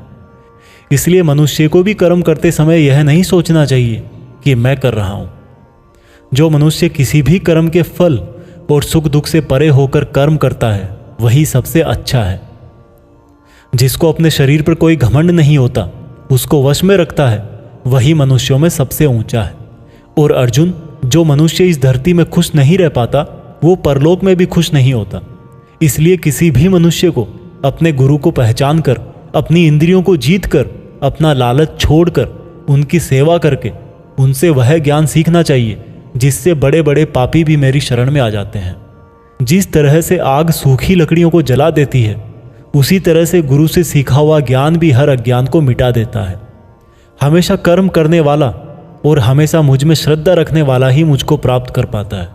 इसलिए मनुष्य को भी कर्म करते समय यह नहीं सोचना चाहिए कि मैं कर रहा हूँ। जो मनुष्य किसी भी कर्म के फल और सुख दुख से परे होकर कर्म करता है वही सबसे अच्छा है। जिसको अपने शरीर पर कोई घमंड नहीं होता, उसको वश में रखता है, वही मनुष्यों में सबसे ऊंचा है। और अर्जुन, जो मनुष्य इस धरती में खुश नहीं रह पाता वो परलोक में भी खुश नहीं होता। इसलिए किसी भी मनुष्य को अपने गुरु को पहचान कर, अपनी इंद्रियों को जीत कर, अपना लालच छोड़कर उनकी सेवा करके उनसे वह ज्ञान सीखना चाहिए जिससे बड़े बड़े पापी भी मेरी शरण में आ जाते हैं। जिस तरह से आग सूखी लकड़ियों को जला देती है, उसी तरह से गुरु से सीखा हुआ ज्ञान भी हर अज्ञान को मिटा देता है। हमेशा कर्म करने वाला और हमेशा मुझ में श्रद्धा रखने वाला ही मुझको प्राप्त कर पाता है।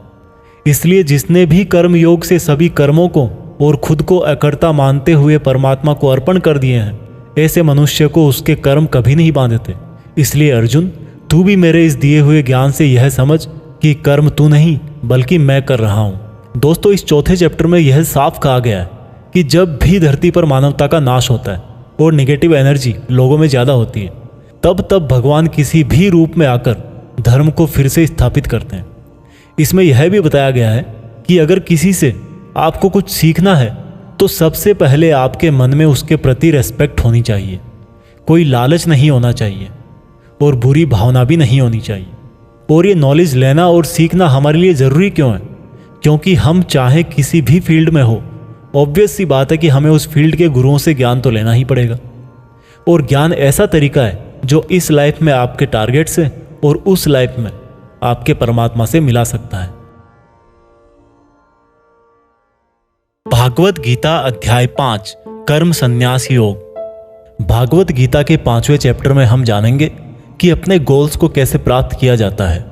इसलिए जिसने भी कर्म योग से सभी कर्मों को और खुद को अकर्ता मानते हुए परमात्मा को अर्पण कर दिए हैं, ऐसे मनुष्य को उसके कर्म कभी नहीं बांधते। इसलिए अर्जुन, तू भी मेरे इस दिए हुए ज्ञान से यह समझ कि कर्म तू नहीं बल्कि मैं कर रहा हूँ। दोस्तों, इस चौथे चैप्टर में यह साफ कहा गया है कि जब भी धरती पर मानवता का नाश होता है और नेगेटिव एनर्जी लोगों में ज़्यादा होती है, तब तब भगवान किसी भी रूप में आकर धर्म को फिर से स्थापित करते हैं। इसमें यह भी बताया गया है कि अगर किसी से आपको कुछ सीखना है तो सबसे पहले आपके मन में उसके प्रति रेस्पेक्ट होनी चाहिए, कोई लालच नहीं होना चाहिए और बुरी भावना भी नहीं होनी चाहिए। और ये नॉलेज लेना और सीखना हमारे लिए ज़रूरी क्यों है? क्योंकि हम चाहे किसी भी फील्ड में हो, ऑब्वियस सी बात है कि हमें उस फील्ड के गुरुओं से ज्ञान तो लेना ही पड़ेगा। और ज्ञान ऐसा तरीका है जो इस लाइफ में आपके टारगेट से और उस लाइफ में आपके परमात्मा से मिला सकता है। भागवत गीता अध्याय 5 कर्म संन्यास योग। भागवत गीता के 5वें चैप्टर में हम जानेंगे कि अपने गोल्स को कैसे प्राप्त किया जाता है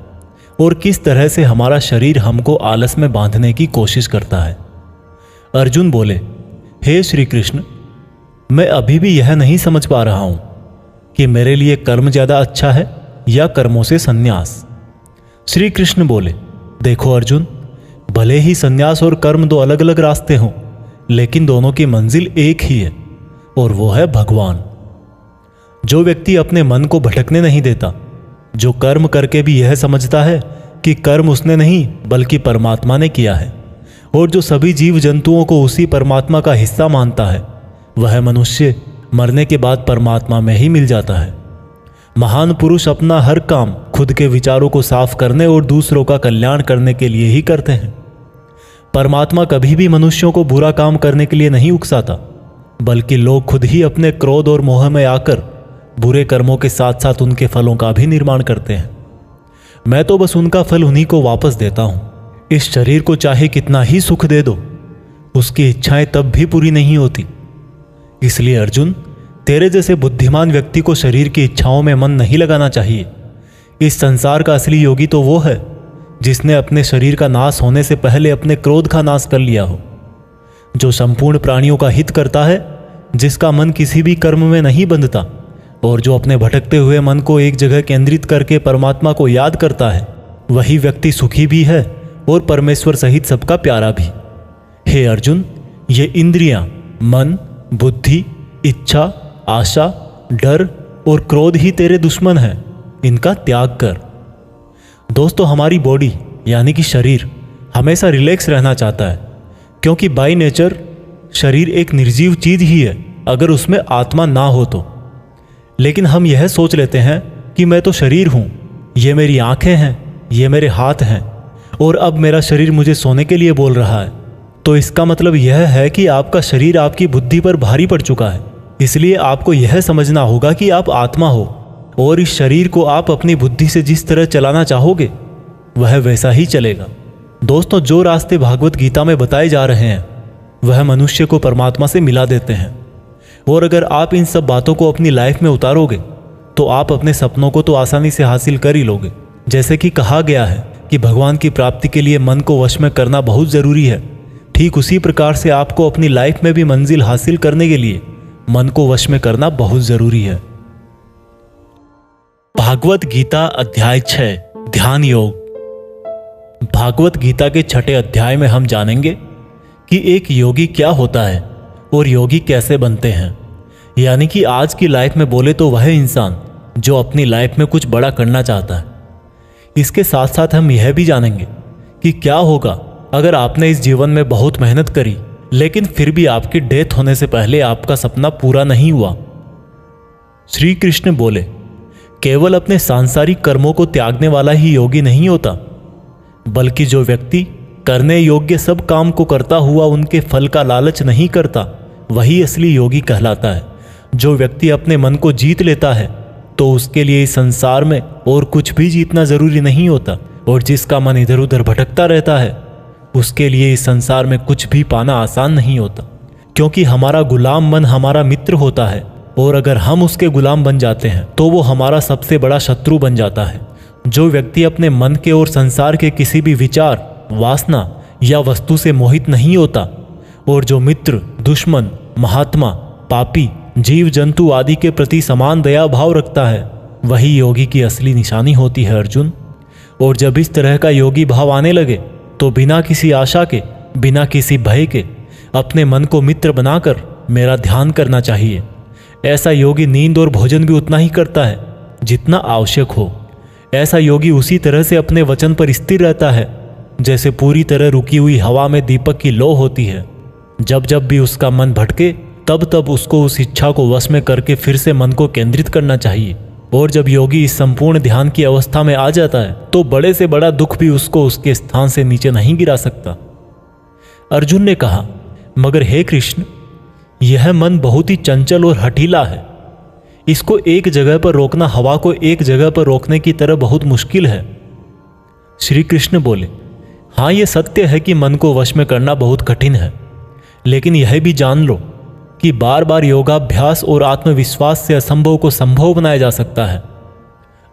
और किस तरह से हमारा शरीर हमको आलस में बांधने की कोशिश करता है। अर्जुन बोले, हे श्री कृष्ण, मैं अभी भी यह नहीं समझ पा रहा हूं कि मेरे लिए कर्म ज्यादा अच्छा है या कर्मों से संन्यास। श्री कृष्ण बोले, देखो अर्जुन, भले ही संन्यास और कर्म दो अलग अलग रास्ते हों, लेकिन दोनों की मंजिल एक ही है और वो है भगवान। जो व्यक्ति अपने मन को भटकने नहीं देता, जो कर्म करके भी यह समझता है कि कर्म उसने नहीं बल्कि परमात्मा ने किया है, और जो सभी जीव जंतुओं को उसी परमात्मा का हिस्सा मानता है, वह मनुष्य मरने के बाद परमात्मा में ही मिल जाता है। महान पुरुष अपना हर काम खुद के विचारों को साफ करने और दूसरों का कल्याण करने के लिए ही करते हैं। परमात्मा कभी भी मनुष्यों को बुरा काम करने के लिए नहीं उकसाता, बल्कि लोग खुद ही अपने क्रोध और मोह में आकर बुरे कर्मों के साथ साथ उनके फलों का भी निर्माण करते हैं। मैं तो बस उनका फल उन्हीं को वापस देता हूं। इस शरीर को चाहे कितना ही सुख दे दो, उसकी इच्छाएं तब भी पूरी नहीं होती। इसलिए अर्जुन, तेरे जैसे बुद्धिमान व्यक्ति को शरीर की इच्छाओं में मन नहीं लगाना चाहिए। इस संसार का असली योगी तो वो है जिसने अपने शरीर का नाश होने से पहले अपने क्रोध का नाश कर लिया हो, जो संपूर्ण प्राणियों का हित करता है, जिसका मन किसी भी कर्म में नहीं बंधता और जो अपने भटकते हुए मन को एक जगह केंद्रित करके परमात्मा को याद करता है, वही व्यक्ति सुखी भी है और परमेश्वर सहित सबका प्यारा भी। हे अर्जुन, ये इंद्रियां, मन, बुद्धि, इच्छा, आशा, डर और क्रोध ही तेरे दुश्मन हैं। इनका त्याग कर। दोस्तों, हमारी बॉडी यानी कि शरीर हमेशा रिलैक्स रहना चाहता है, क्योंकि बाय नेचर शरीर एक निर्जीव चीज ही है अगर उसमें आत्मा ना हो तो। लेकिन हम यह सोच लेते हैं कि मैं तो शरीर हूं, ये मेरी आंखें हैं, ये मेरे हाथ हैं और अब मेरा शरीर मुझे सोने के लिए बोल रहा है। तो इसका मतलब यह है कि आपका शरीर आपकी बुद्धि पर भारी पड़ चुका है। इसलिए आपको यह समझना होगा कि आप आत्मा हो और इस शरीर को आप अपनी बुद्धि से जिस तरह चलाना चाहोगे वह वैसा ही चलेगा। दोस्तों, जो रास्ते भागवत गीता में बताए जा रहे हैं वह मनुष्य को परमात्मा से मिला देते हैं। और अगर आप इन सब बातों को अपनी लाइफ में उतारोगे तो आप अपने सपनों को तो आसानी से हासिल कर ही लोगे। जैसे कि कहा गया है कि भगवान की प्राप्ति के लिए मन को वश में करना बहुत ज़रूरी है, ठीक उसी प्रकार से आपको अपनी लाइफ में भी मंजिल हासिल करने के लिए मन को वश में करना बहुत ज़रूरी है। भागवत गीता अध्याय 6 ध्यान योग। भागवत गीता के 6ठे अध्याय में हम जानेंगे कि एक योगी क्या होता है और योगी कैसे बनते हैं। यानी कि आज की लाइफ में बोले तो वह इंसान जो अपनी लाइफ में कुछ बड़ा करना चाहता है। इसके साथ साथ हम यह भी जानेंगे कि क्या होगा अगर आपने इस जीवन में बहुत मेहनत करी लेकिन फिर भी आपकी डेथ होने से पहले आपका सपना पूरा नहीं हुआ। श्री कृष्ण बोले, केवल अपने सांसारिक कर्मों को त्यागने वाला ही योगी नहीं होता, बल्कि जो व्यक्ति करने योग्य सब काम को करता हुआ उनके फल का लालच नहीं करता, वही असली योगी कहलाता है। जो व्यक्ति अपने मन को जीत लेता है तो उसके लिए इस संसार में और कुछ भी जीतना जरूरी नहीं होता, और जिसका मन इधर उधर भटकता रहता है उसके लिए इस संसार में कुछ भी पाना आसान नहीं होता, क्योंकि हमारा गुलाम मन हमारा मित्र होता है और अगर हम उसके गुलाम बन जाते हैं तो वो हमारा सबसे बड़ा शत्रु बन जाता है। जो व्यक्ति अपने मन के और संसार के किसी भी विचार, वासना या वस्तु से मोहित नहीं होता और जो मित्र, दुश्मन, महात्मा, पापी, जीव जंतु आदि के प्रति समान दया भाव रखता है, वही योगी की असली निशानी होती है अर्जुन। और जब इस तरह का योगी भाव आने लगे तो बिना किसी आशा के, बिना किसी भय के अपने मन को मित्र बनाकर मेरा ध्यान करना चाहिए। ऐसा योगी नींद और भोजन भी उतना ही करता है जितना आवश्यक हो। ऐसा योगी उसी तरह से अपने वचन पर स्थिर रहता है जैसे पूरी तरह रुकी हुई हवा में दीपक की लौ होती है। जब जब भी उसका मन भटके तब तब उसको उस इच्छा को वश में करके फिर से मन को केंद्रित करना चाहिए। और जब योगी इस संपूर्ण ध्यान की अवस्था में आ जाता है तो बड़े से बड़ा दुख भी उसको उसके स्थान से नीचे नहीं गिरा सकता। अर्जुन ने कहा, मगर हे कृष्ण, यह मन बहुत ही चंचल और हठीला है। इसको एक जगह पर रोकना हवा को एक जगह पर रोकने की तरह बहुत मुश्किल है। श्री कृष्ण बोले, हाँ, यह सत्य है कि मन को वश में करना बहुत कठिन है, लेकिन यह भी जान लो कि बार बार योगाभ्यास और आत्मविश्वास से असंभव को संभव बनाया जा सकता है।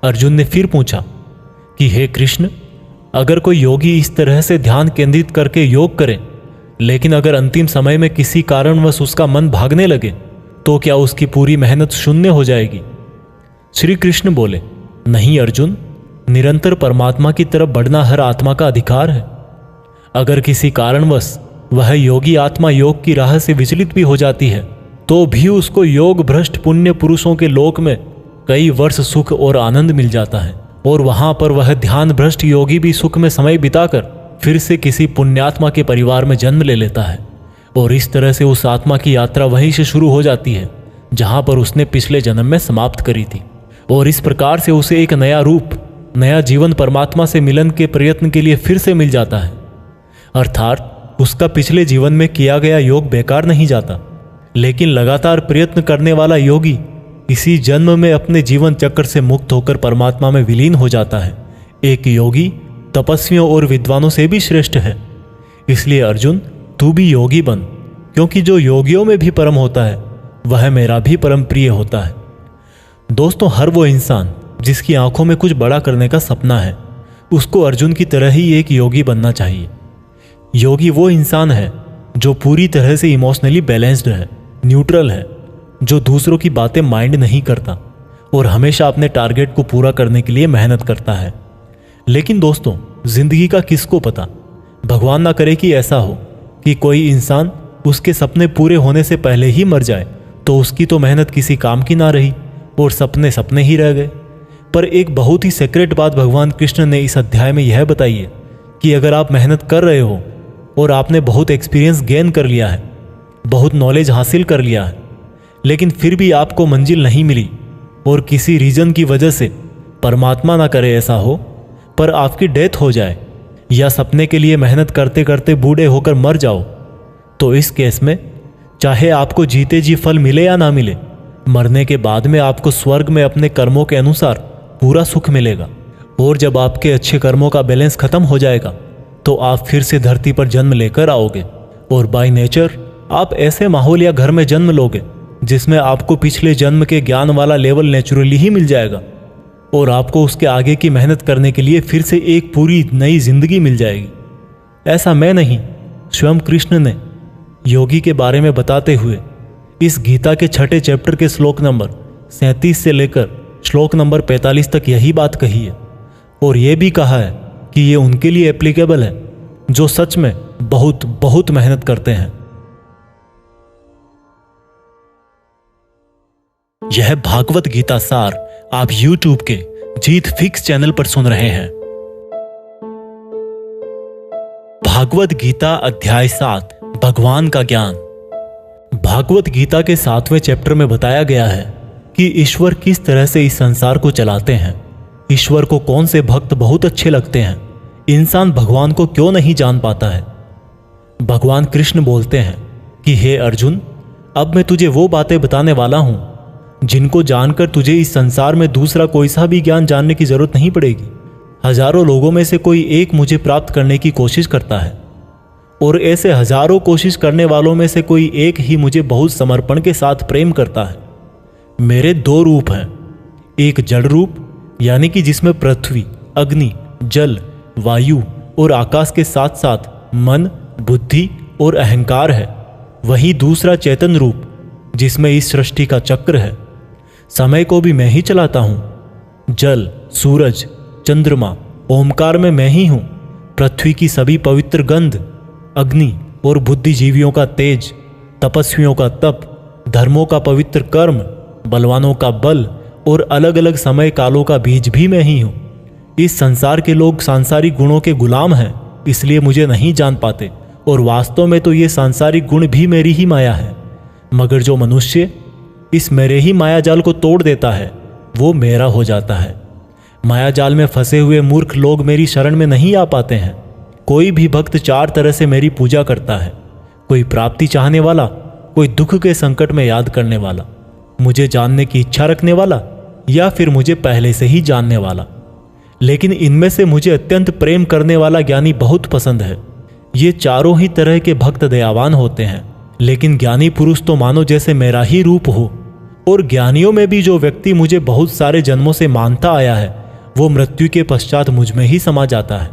अर्जुन ने फिर पूछा कि हे कृष्ण, अगर कोई योगी इस तरह से ध्यान केंद्रित करके योग करे, लेकिन अगर अंतिम समय में किसी कारणवश उसका मन भागने लगे तो क्या उसकी पूरी मेहनत शून्य हो जाएगी? श्री कृष्ण बोले, नहीं अर्जुन, निरंतर परमात्मा की तरफ बढ़ना हर आत्मा का अधिकार है। अगर किसी कारणवश वह योगी आत्मा योग की राह से विचलित भी हो जाती है तो भी उसको योग भ्रष्ट पुण्य पुरुषों के लोक में कई वर्ष सुख और आनंद मिल जाता है, और वहां पर वह ध्यान भ्रष्ट योगी भी सुख में समय बिताकर फिर से किसी पुण्यात्मा के परिवार में जन्म ले लेता है। और इस तरह से उस आत्मा की यात्रा वहीं से शुरू हो जाती है जहां पर उसने पिछले जन्म में समाप्त करी थी, और इस प्रकार से उसे एक नया रूप, नया जीवन परमात्मा से मिलन के प्रयत्न के लिए फिर से मिल जाता है। अर्थात उसका पिछले जीवन में किया गया योग बेकार नहीं जाता, लेकिन लगातार प्रयत्न करने वाला योगी इसी जन्म में अपने जीवन चक्र से मुक्त होकर परमात्मा में विलीन हो जाता है। एक योगी तपस्वियों और विद्वानों से भी श्रेष्ठ है। इसलिए अर्जुन, तू भी योगी बन, क्योंकि जो योगियों में भी परम होता है वह मेरा भी परम प्रिय होता है। दोस्तों, हर वो इंसान जिसकी आंखों में कुछ बड़ा करने का सपना है, उसको अर्जुन की तरह ही एक योगी बनना चाहिए। योगी वो इंसान है जो पूरी तरह से इमोशनली बैलेंस्ड है, न्यूट्रल है, जो दूसरों की बातें माइंड नहीं करता और हमेशा अपने टारगेट को पूरा करने के लिए मेहनत करता है। लेकिन दोस्तों, जिंदगी का किसको पता, भगवान ना करे कि ऐसा हो कि कोई इंसान उसके सपने पूरे होने से पहले ही मर जाए, तो उसकी तो मेहनत किसी काम की ना रही और सपने सपने ही रह गए। पर एक बहुत ही सीक्रेट बात भगवान कृष्ण ने इस अध्याय में यह बताई है कि अगर आप मेहनत कर रहे हो और आपने बहुत एक्सपीरियंस गेन कर लिया है, बहुत नॉलेज हासिल कर लिया है, लेकिन फिर भी आपको मंजिल नहीं मिली और किसी रीजन की वजह से, परमात्मा ना करे ऐसा हो, पर आपकी डेथ हो जाए या सपने के लिए मेहनत करते करते बूढ़े होकर मर जाओ, तो इस केस में चाहे आपको जीते जी फल मिले या ना मिले, मरने के बाद में आपको स्वर्ग में अपने कर्मों के अनुसार पूरा सुख मिलेगा। और जब आपके अच्छे कर्मों का बैलेंस खत्म हो जाएगा तो आप फिर से धरती पर जन्म लेकर आओगे और बाय नेचर आप ऐसे माहौल या घर में जन्म लोगे जिसमें आपको पिछले जन्म के ज्ञान वाला लेवल नेचुरली ही मिल जाएगा और आपको उसके आगे की मेहनत करने के लिए फिर से एक पूरी नई जिंदगी मिल जाएगी। ऐसा मैं नहीं, स्वयं कृष्ण ने योगी के बारे में बताते हुए इस गीता के 6 चैप्टर के श्लोक नंबर 37 से लेकर श्लोक नंबर 45 तक यही बात कही है और यह भी कहा है कि ये उनके लिए एप्लीकेबल है जो सच में बहुत बहुत मेहनत करते हैं। यह भागवत गीता सार आप YouTube के जीत फिक्स चैनल पर सुन रहे हैं। भागवत गीता अध्याय 7 भगवान का ज्ञान। भागवत गीता के 7वें चैप्टर में बताया गया है कि ईश्वर किस तरह से इस संसार को चलाते हैं, ईश्वर को कौन से भक्त बहुत अच्छे लगते हैं, इंसान भगवान को क्यों नहीं जान पाता है। भगवान कृष्ण बोलते हैं कि हे अर्जुन, अब मैं तुझे वो बातें बताने वाला हूं जिनको जानकर तुझे इस संसार में दूसरा कोई सा भी ज्ञान जानने की जरूरत नहीं पड़ेगी। हजारों लोगों में से कोई एक मुझे प्राप्त करने की कोशिश करता है और ऐसे हजारों कोशिश करने वालों में से कोई एक ही मुझे बहुत समर्पण के साथ प्रेम करता है। मेरे 2 रूप हैं, एक जड़ रूप यानी कि जिसमें पृथ्वी, अग्नि, जल, वायु और आकाश के साथ साथ मन, बुद्धि और अहंकार है। वही दूसरा चेतन रूप जिसमें इस सृष्टि का चक्र है। समय को भी मैं ही चलाता हूं। जल, सूरज, चंद्रमा, ओमकार में मैं ही हूं। पृथ्वी की सभी पवित्र गंध, अग्नि और बुद्धिजीवियों का तेज, तपस्वियों का तप, धर्मों का पवित्र कर्म, बलवानों का बल और अलग अलग समय कालों का बीज भी मैं ही हूं। इस संसार के लोग सांसारिक गुणों के गुलाम हैं, इसलिए मुझे नहीं जान पाते और वास्तव में तो ये सांसारिक गुण भी मेरी ही माया है। मगर जो मनुष्य इस मेरे ही माया जाल को तोड़ देता है वो मेरा हो जाता है। माया जाल में फंसे हुए मूर्ख लोग मेरी शरण में नहीं आ पाते हैं। कोई भी भक्त 4 तरह से मेरी पूजा करता है, कोई प्राप्ति चाहने वाला, कोई दुख के संकट में याद करने वाला, मुझे जानने की इच्छा रखने वाला या फिर मुझे पहले से ही जानने वाला। लेकिन इनमें से मुझे अत्यंत प्रेम करने वाला ज्ञानी बहुत पसंद है। ये चारों ही तरह के भक्त दयावान होते हैं, लेकिन ज्ञानी पुरुष तो मानो जैसे मेरा ही रूप हो। और ज्ञानियों में भी जो व्यक्ति मुझे बहुत सारे जन्मों से मानता आया है वो मृत्यु के पश्चात मुझ में ही समा जाता है।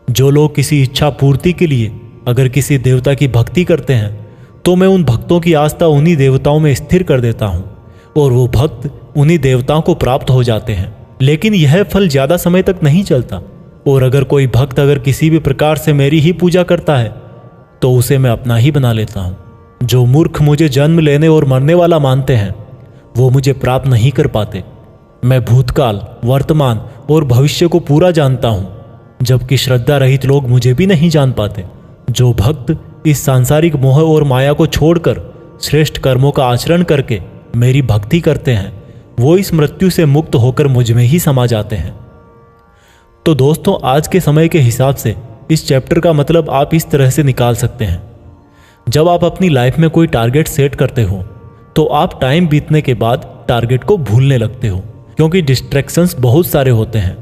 जो लोग किसी इच्छा पूर्ति के लिए अगर किसी देवता की भक्ति करते हैं तो मैं उन भक्तों की आस्था उन्हीं देवताओं में स्थिर कर देता हूँ और वो भक्त उन्हीं देवताओं को प्राप्त हो जाते हैं। लेकिन यह फल ज्यादा समय तक नहीं चलता और अगर कोई भक्त अगर किसी भी प्रकार से मेरी ही पूजा करता है तो उसे मैं अपना ही बना लेता हूँ। जो मूर्ख मुझे जन्म लेने और मरने वाला मानते हैं वो मुझे प्राप्त नहीं कर पाते। मैं भूतकाल, वर्तमान और भविष्य को पूरा जानता हूँ, जबकि श्रद्धा रहित लोग मुझे भी नहीं जान पाते। जो भक्त इस सांसारिक मोह और माया को छोड़कर श्रेष्ठ कर्मों का आचरण करके मेरी भक्ति करते हैं वो इस मृत्यु से मुक्त होकर मुझ में ही समा जाते हैं। तो दोस्तों, आज के समय के हिसाब से इस चैप्टर का मतलब आप इस तरह से निकाल सकते हैं। जब आप अपनी लाइफ में कोई टारगेट सेट करते हो तो आप टाइम बीतने के बाद टारगेट को भूलने लगते हो, क्योंकि डिस्ट्रैक्शंस बहुत सारे होते हैं।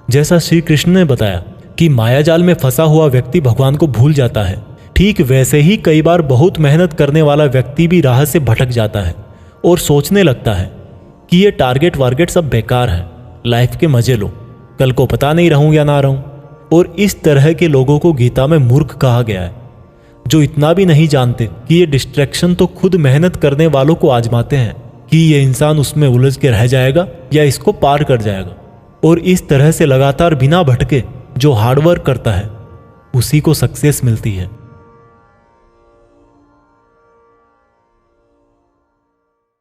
जैसा श्री कृष्ण ने बताया कि मायाजाल में फंसा हुआ व्यक्ति भगवान को भूल जाता है, ठीक वैसे ही कई बार बहुत मेहनत करने वाला व्यक्ति भी राह से भटक जाता है और सोचने लगता है कि ये टारगेट वारगेट सब बेकार है, लाइफ के मजे लो, कल को पता नहीं रहूं या ना रहूं। और इस तरह के लोगों को गीता में मूर्ख कहा गया है, जो इतना भी नहीं जानते कि ये डिस्ट्रैक्शन तो खुद मेहनत करने वालों को आजमाते हैं कि ये इंसान उसमें उलझ के रह जाएगा या इसको पार कर जाएगा। और इस तरह से लगातार बिना भटके जो हार्डवर्क करता है उसी को सक्सेस मिलती है।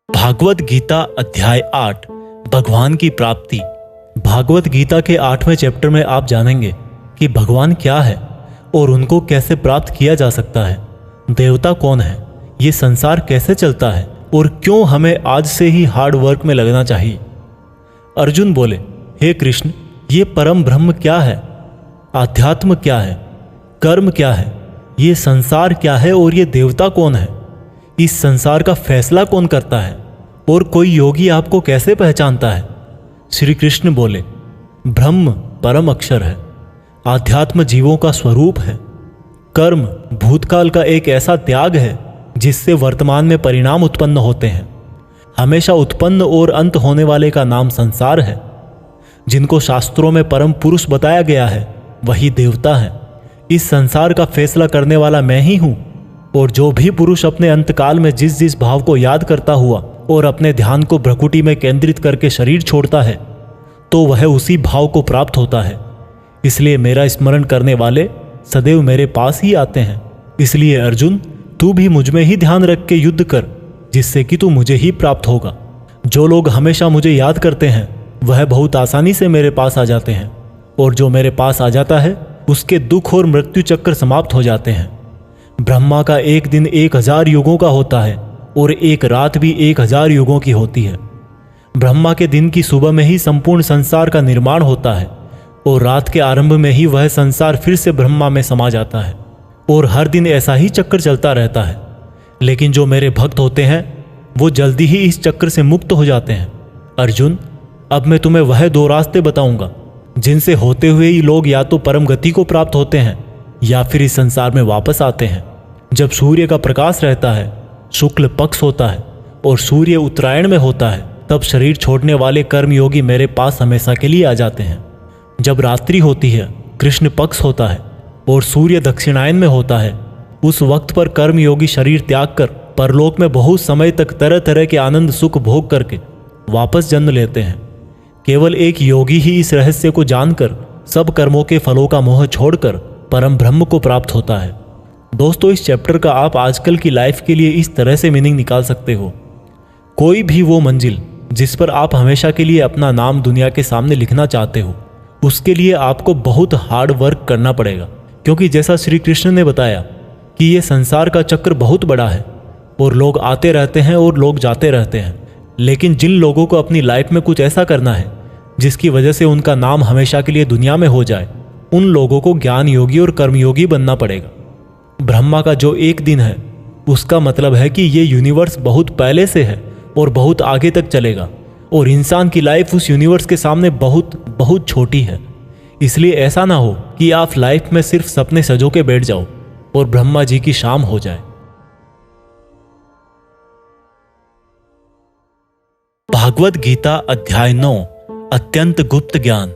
भागवत गीता अध्याय 8 भगवान की प्राप्ति। भागवत गीता के 8वें चैप्टर में आप जानेंगे कि भगवान क्या है और उनको कैसे प्राप्त किया जा सकता है, देवता कौन है, ये संसार कैसे चलता है और क्यों हमें आज से ही हार्ड वर्क में लगना चाहिए। अर्जुन बोले, हे कृष्ण, ये परम ब्रह्म क्या है, आध्यात्म क्या है, कर्म क्या है, ये संसार क्या है और ये देवता कौन है, इस संसार का फैसला कौन करता है और कोई योगी आपको कैसे पहचानता है। श्री कृष्ण बोले, ब्रह्म परम अक्षर है, आध्यात्म जीवों का स्वरूप है, कर्म भूतकाल का एक ऐसा त्याग है जिससे वर्तमान में परिणाम उत्पन्न होते हैं, हमेशा उत्पन्न और अंत होने वाले का नाम संसार है, जिनको शास्त्रों में परम पुरुष बताया गया है वही देवता है, इस संसार का फैसला करने वाला मैं ही हूँ। और जो भी पुरुष अपने अंतकाल में जिस जिस भाव को याद करता हुआ और अपने ध्यान को भ्रकुटी में केंद्रित करके शरीर छोड़ता है तो वह उसी भाव को प्राप्त होता है। इसलिए मेरा स्मरण करने वाले सदैव मेरे पास ही आते हैं। इसलिए अर्जुन, तू भी मुझ में ही ध्यान रख के युद्ध कर, जिससे कि तू मुझे ही प्राप्त होगा। जो लोग हमेशा मुझे याद करते हैं वह बहुत आसानी से मेरे पास आ जाते हैं, और जो मेरे पास आ जाता है उसके दुख और मृत्यु चक्र समाप्त हो जाते हैं। ब्रह्मा का एक दिन 1000 युगों का होता है और एक रात भी 1000 युगों की होती है। ब्रह्मा के दिन की सुबह में ही संपूर्ण संसार का निर्माण होता है और रात के आरंभ में ही वह संसार फिर से ब्रह्मा में समा जाता है, और हर दिन ऐसा ही चक्र चलता रहता है। लेकिन जो मेरे भक्त होते हैं वो जल्दी ही इस चक्र से मुक्त हो जाते हैं। अर्जुन, अब मैं तुम्हें वह 2 रास्ते बताऊंगा जिनसे होते हुए ही लोग या तो परम गति को प्राप्त होते हैं या फिर इस संसार में वापस आते हैं। जब सूर्य का प्रकाश रहता है, शुक्ल पक्ष होता है और सूर्य उत्तरायण में होता है, तब शरीर छोड़ने वाले कर्मयोगी मेरे पास हमेशा के लिए आ जाते हैं। जब रात्रि होती है, कृष्ण पक्ष होता है और सूर्य दक्षिणायन में होता है, उस वक्त पर कर्मयोगी शरीर त्याग कर परलोक में बहुत समय तक तरह तरह के आनंद सुख भोग करके वापस जन्म लेते हैं। केवल एक योगी ही इस रहस्य को जानकर सब कर्मों के फलों का मोह छोड़कर परम ब्रह्म को प्राप्त होता है। दोस्तों, इस चैप्टर का आप आजकल की लाइफ के लिए इस तरह से मीनिंग निकाल सकते हो, कोई भी वो मंजिल जिस पर आप हमेशा के लिए अपना नाम दुनिया के सामने लिखना चाहते हो, उसके लिए आपको बहुत हार्ड वर्क करना पड़ेगा। क्योंकि जैसा श्री कृष्ण ने बताया कि ये संसार का चक्र बहुत बड़ा है और लोग आते रहते हैं और लोग जाते रहते हैं, लेकिन जिन लोगों को अपनी लाइफ में कुछ ऐसा करना है जिसकी वजह से उनका नाम हमेशा के लिए दुनिया में हो जाए, उन लोगों को ज्ञान योगी और कर्मयोगी बनना पड़ेगा। ब्रह्मा का जो एक दिन है उसका मतलब है कि ये यूनिवर्स बहुत पहले से है और बहुत आगे तक चलेगा, और इंसान की लाइफ उस यूनिवर्स के सामने बहुत बहुत छोटी है। इसलिए ऐसा ना हो कि आप लाइफ में सिर्फ सपने सजो के बैठ जाओ और ब्रह्मा जी की शाम हो जाए। भागवत गीता अध्याय 9 अत्यंत गुप्त ज्ञान।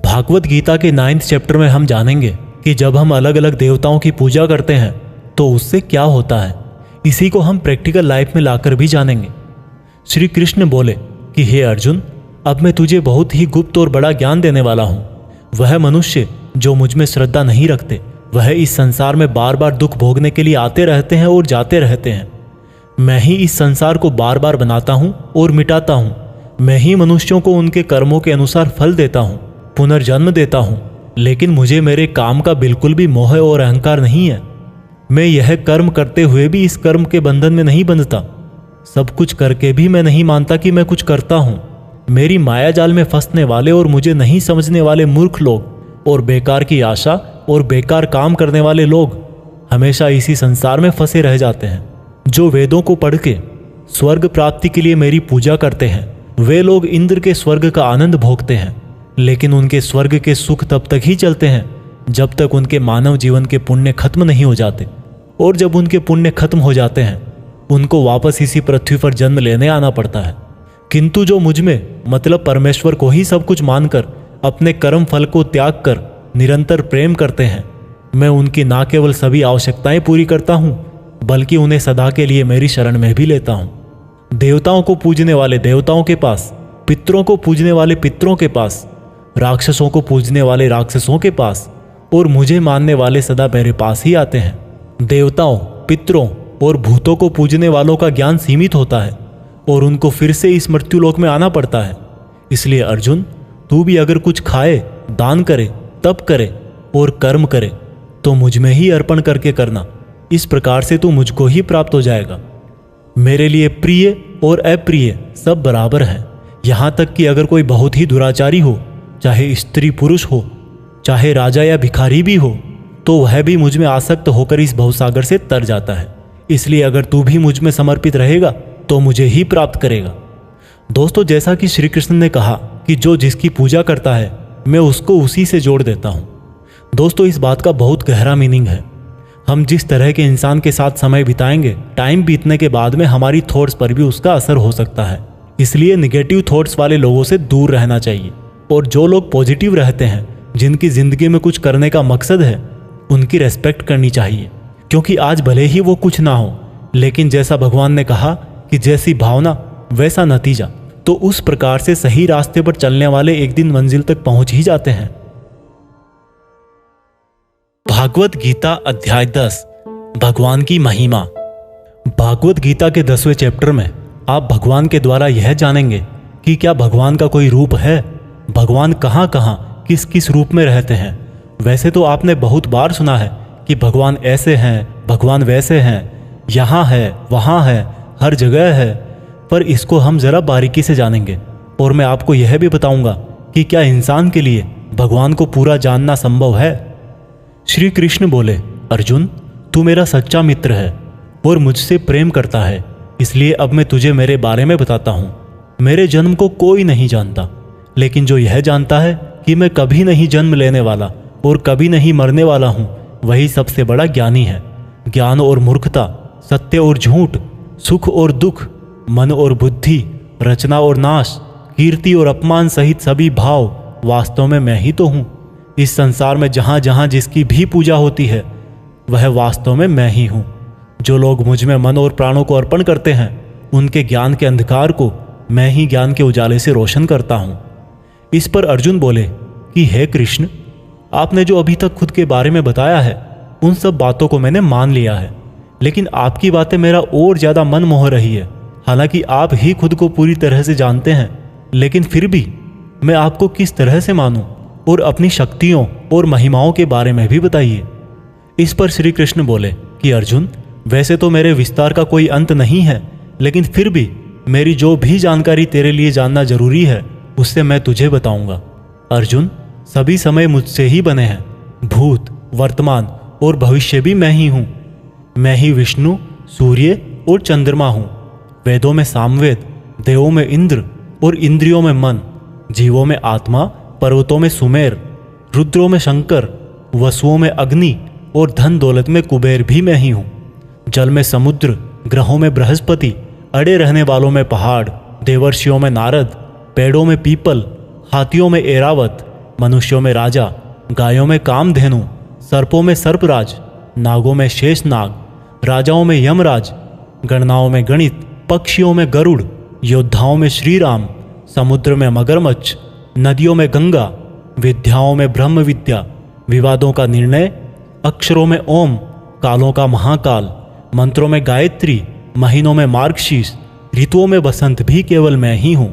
भागवत गीता के 9th चैप्टर में हम जानेंगे कि जब हम अलग अलग देवताओं की पूजा करते हैं तो उससे क्या होता है। इसी को हम प्रैक्टिकल लाइफ में लाकर भी जानेंगे। श्री कृष्ण बोले कि हे अर्जुन, अब मैं तुझे बहुत ही गुप्त और बड़ा ज्ञान देने वाला हूँ। वह मनुष्य जो मुझ में श्रद्धा नहीं रखते, वह इस संसार में बार बार दुख भोगने के लिए आते रहते हैं और जाते रहते हैं। मैं ही इस संसार को बार बार बनाता हूँ और मिटाता हूँ। मैं ही मनुष्यों को उनके कर्मों के अनुसार फल देता हूँ, पुनर्जन्म देता हूँ। लेकिन मुझे मेरे काम का बिल्कुल भी मोह और अहंकार नहीं है। मैं यह कर्म करते हुए भी इस कर्म के बंधन में नहीं बंधता। सब कुछ करके भी मैं नहीं मानता कि मैं कुछ करता हूँ। मेरी माया जाल में फंसने वाले और मुझे नहीं समझने वाले मूर्ख लोग और बेकार की आशा और बेकार काम करने वाले लोग हमेशा इसी संसार में फंसे रह जाते हैं। जो वेदों को पढ़ के स्वर्ग प्राप्ति के लिए मेरी पूजा करते हैं, वे लोग इंद्र के स्वर्ग का आनंद भोगते हैं, लेकिन उनके स्वर्ग के सुख तब तक ही चलते हैं जब तक उनके मानव जीवन के पुण्य खत्म नहीं हो जाते। और जब उनके पुण्य खत्म हो जाते हैं उनको वापस इसी पृथ्वी पर जन्म लेने आना पड़ता है। किंतु जो मुझ में मतलब परमेश्वर को ही सब कुछ मानकर अपने कर्म फल को त्याग कर निरंतर प्रेम करते हैं, मैं उनकी ना केवल सभी आवश्यकताएं पूरी करता हूँ बल्कि उन्हें सदा के लिए मेरी शरण में भी लेता हूँ। देवताओं को पूजने वाले देवताओं के पास, पितरों को पूजने वाले पितरों के पास, राक्षसों को पूजने वाले राक्षसों के पास और मुझे मानने वाले सदा मेरे पास ही आते हैं। देवताओं, पितरों और भूतों को पूजने वालों का ज्ञान सीमित होता है और उनको फिर से इस मृत्युलोक में आना पड़ता है। इसलिए अर्जुन, तू भी अगर कुछ खाए, दान करे, तप करे और कर्म करे तो मुझ में ही अर्पण करके करना। इस प्रकार से तू मुझको ही प्राप्त हो जाएगा। मेरे लिए प्रिय और अप्रिय सब बराबर हैं। यहाँ तक कि अगर कोई बहुत ही दुराचारी हो, चाहे स्त्री पुरुष हो, चाहे राजा या भिखारी भी हो, तो वह भी मुझ में आसक्त होकर इस भवसागर से तर जाता है। इसलिए अगर तू भी मुझ में समर्पित रहेगा तो मुझे ही प्राप्त करेगा। दोस्तों, जैसा कि श्री कृष्ण ने कहा कि जो जिसकी पूजा करता है मैं उसको उसी से जोड़ देता हूँ। दोस्तों, इस बात का बहुत गहरा मीनिंग है। हम जिस तरह के इंसान के साथ समय बिताएंगे, टाइम बीतने के बाद में हमारी थॉट्स पर भी उसका असर हो सकता है। इसलिए निगेटिव थॉट्स वाले लोगों से दूर रहना चाहिए और जो लोग पॉजिटिव रहते हैं, जिनकी जिंदगी में कुछ करने का मकसद है, उनकी रेस्पेक्ट करनी चाहिए। क्योंकि आज भले ही वो कुछ ना हो, लेकिन जैसा भगवान ने कहा कि जैसी भावना वैसा नतीजा, तो उस प्रकार से सही रास्ते पर चलने वाले एक दिन मंजिल तक पहुंच ही जाते हैं। भागवत गीता अध्याय 10, भगवान की महिमा। भागवत गीता के 10वें चैप्टर में आप भगवान के द्वारा यह जानेंगे कि क्या भगवान का कोई रूप है, भगवान कहाँ कहाँ किस किस रूप में रहते हैं। वैसे तो आपने बहुत बार सुना है कि भगवान ऐसे हैं, भगवान वैसे हैं, यहाँ है, वहाँ है, हर जगह है, पर इसको हम ज़रा बारीकी से जानेंगे और मैं आपको यह भी बताऊंगा कि क्या इंसान के लिए भगवान को पूरा जानना संभव है। श्री कृष्ण बोले, अर्जुन, तू मेरा सच्चा मित्र है और मुझसे प्रेम करता है, इसलिए अब मैं तुझे मेरे बारे में बताता हूँ। मेरे जन्म को कोई नहीं जानता, लेकिन जो यह जानता है कि मैं कभी नहीं जन्म लेने वाला और कभी नहीं मरने वाला हूँ, वही सबसे बड़ा ज्ञानी है। ज्ञान और मूर्खता, सत्य और झूठ, सुख और दुख, मन और बुद्धि, रचना और नाश, कीर्ति और अपमान सहित सभी भाव वास्तव में मैं ही तो हूँ। इस संसार में जहाँ जहाँ जिसकी भी पूजा होती है वह वास्तव में मैं ही हूँ। जो लोग मुझ में मन और प्राणों को अर्पण करते हैं, उनके ज्ञान के अंधकार को मैं ही ज्ञान के उजाले से रोशन करता हूँ। इस पर अर्जुन बोले कि हे कृष्ण, आपने जो अभी तक खुद के बारे में बताया है उन सब बातों को मैंने मान लिया है, लेकिन आपकी बातें मेरा और ज़्यादा मन मोह रही है। हालांकि आप ही खुद को पूरी तरह से जानते हैं, लेकिन फिर भी मैं आपको किस तरह से मानूं और अपनी शक्तियों और महिमाओं के बारे में भी बताइए। इस पर श्री कृष्ण बोले कि अर्जुन, वैसे तो मेरे विस्तार का कोई अंत नहीं है, लेकिन फिर भी मेरी जो भी जानकारी तेरे लिए जानना जरूरी है उससे मैं तुझे बताऊंगा। अर्जुन, सभी समय मुझसे ही बने हैं, भूत, वर्तमान और भविष्य भी मैं ही हूँ। मैं ही विष्णु, सूर्य और चंद्रमा हूँ। वेदों में सामवेद, देवों में इंद्र और इंद्रियों में मन, जीवों में आत्मा, पर्वतों में सुमेर, रुद्रों में शंकर, वसुओं में अग्नि और धन दौलत में कुबेर भी मैं ही हूँ। जल में समुद्र, ग्रहों में बृहस्पति, अड़े रहने वालों में पहाड़, देवर्षियों में नारद, पेड़ों में पीपल, हाथियों में एरावत, मनुष्यों में राजा, गायों में कामधेनु, सर्पों में सर्पराज, नागों में शेषनाग, राजाओं में यमराज, गणनाओं में गणित, पक्षियों में गरुड़, योद्धाओं में श्री राम, समुद्र में मगरमच्छ, नदियों में गंगा, विद्याओं में ब्रह्म विद्या, विवादों का निर्णय, अक्षरों में ओम, कालों का महाकाल, मंत्रों में गायत्री, महीनों में मार्गशीर्ष, ऋतुओं में बसंत भी केवल मैं ही हूँ।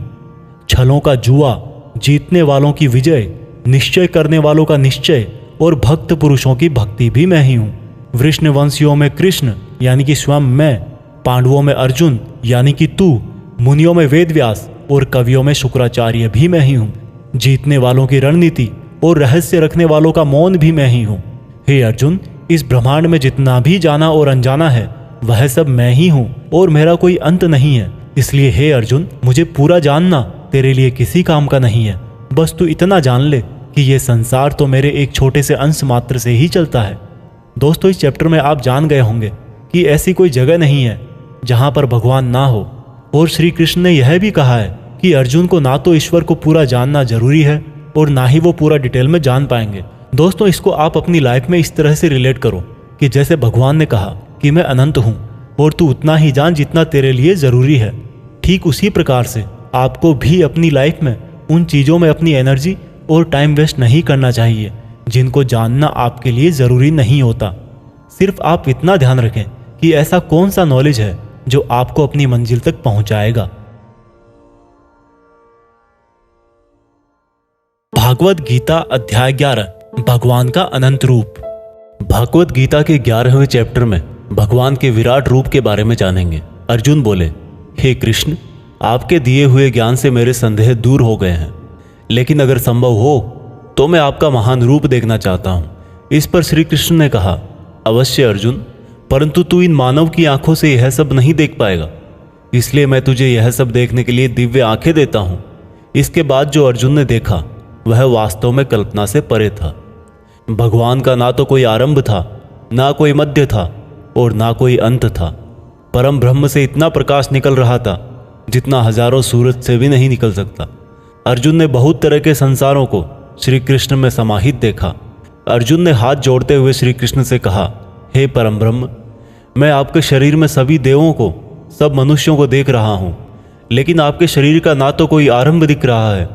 छलों का जुआ, जीतने वालों की विजय, निश्चय करने वालों का निश्चय और भक्त पुरुषों की भक्ति भी मैं ही हूँ। वृष्णवंशियों में कृष्ण यानी कि स्वयं मैं, पांडवों में अर्जुन यानी कि तू, मुनियों में वेदव्यास और कवियों में शुक्राचार्य भी मैं ही हूँ। जीतने वालों की रणनीति और रहस्य रखने वालों का मौन भी मैं ही हूँ। हे अर्जुन, इस ब्रह्मांड में जितना भी जाना और अनजाना है वह सब मैं ही हूँ और मेरा कोई अंत नहीं है। इसलिए हे अर्जुन, मुझे पूरा जानना तेरे लिए किसी काम का नहीं है। बस तू इतना जान ले कि यह संसार तो मेरे एक छोटे से अंश मात्र से ही चलता है। दोस्तों, इस चैप्टर में आप जान गए होंगे कि ऐसी कोई जगह नहीं है जहाँ पर भगवान ना हो। और श्री कृष्ण ने यह भी कहा है कि अर्जुन को ना तो ईश्वर को पूरा जानना जरूरी है और ना ही वो पूरा डिटेल में जान पाएंगे। दोस्तों, इसको आप अपनी लाइफ में इस तरह से रिलेट करो कि जैसे भगवान ने कहा कि मैं अनंत हूँ और तू उतना ही जान जितना तेरे लिए ज़रूरी है, ठीक उसी प्रकार से आपको भी अपनी लाइफ में उन चीज़ों में अपनी एनर्जी और टाइम वेस्ट नहीं करना चाहिए जिनको जानना आपके लिए ज़रूरी नहीं होता। सिर्फ आप इतना ध्यान रखें कि ऐसा कौन सा नॉलेज है जो आपको अपनी मंजिल तक पहुंचाएगा। भागवत गीता अध्याय 11, भगवान का अनंत रूप। भागवत गीता के 11वें चैप्टर में भगवान के विराट रूप के बारे में जानेंगे। अर्जुन बोले, हे कृष्ण, आपके दिए हुए ज्ञान से मेरे संदेह दूर हो गए हैं, लेकिन अगर संभव हो तो मैं आपका महान रूप देखना चाहता हूँ। इस पर श्री कृष्ण ने कहा, अवश्य अर्जुन, परंतु तू इन मानव की आंखों से यह सब नहीं देख पाएगा, इसलिए मैं तुझे यह सब देखने के लिए दिव्य आंखें देता हूँ। इसके बाद जो अर्जुन ने देखा वह वास्तव में कल्पना से परे था। भगवान का ना तो कोई आरंभ था, ना कोई मध्य था और ना कोई अंत था। परम ब्रह्म से इतना प्रकाश निकल रहा था जितना हजारों सूरज से भी नहीं निकल सकता। अर्जुन ने बहुत तरह के संसारों को श्री कृष्ण में समाहित देखा। अर्जुन ने हाथ जोड़ते हुए श्री कृष्ण से कहा, हे परम ब्रह्म, मैं आपके शरीर में सभी देवों को, सब मनुष्यों को देख रहा हूँ, लेकिन आपके शरीर का ना तो कोई आरंभ दिख रहा है,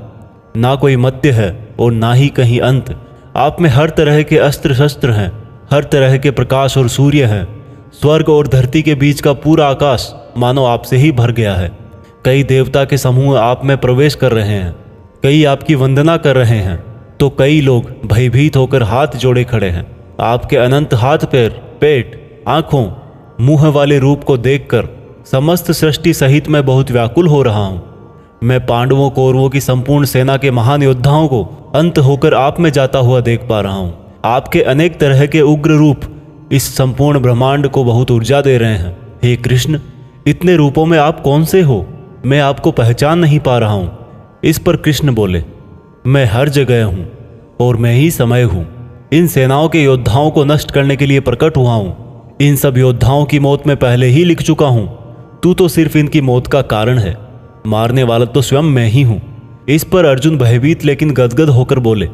ना कोई मध्य है और ना ही कहीं अंत। आप में हर तरह के अस्त्र शस्त्र हैं, हर तरह के प्रकाश और सूर्य हैं। स्वर्ग और धरती के बीच का पूरा आकाश मानो आपसे ही भर गया है। कई देवता के समूह आप में प्रवेश कर रहे हैं, कई आपकी वंदना कर रहे हैं, तो कई लोग भयभीत होकर हाथ जोड़े खड़े हैं। आपके अनंत हाथ पैर, पेट, आँखों, मुँह वाले रूप को देखकर समस्त सृष्टि सहित मैं बहुत व्याकुल हो रहा हूँ। मैं पांडवों कौरवों की संपूर्ण सेना के महान योद्धाओं को अंत होकर आप में जाता हुआ देख पा रहा हूँ। आपके अनेक तरह के उग्र रूप इस संपूर्ण ब्रह्मांड को बहुत ऊर्जा दे रहे हैं। हे कृष्ण, इतने रूपों में आप कौन से हो? मैं आपको पहचान नहीं पा रहा हूँ। इस पर कृष्ण बोले, मैं हर जगह हूँ और मैं ही समय हूँ। इन सेनाओं के योद्धाओं को नष्ट करने के लिए प्रकट हुआ हूँ। इन सब योद्धाओं की मौत मैं पहले ही लिख चुका हूँ। तू तो सिर्फ इनकी मौत का कारण है, मारने वाला तो स्वयं मैं ही हूँ। इस पर अर्जुन भयभीत लेकिन गदगद होकर बोले,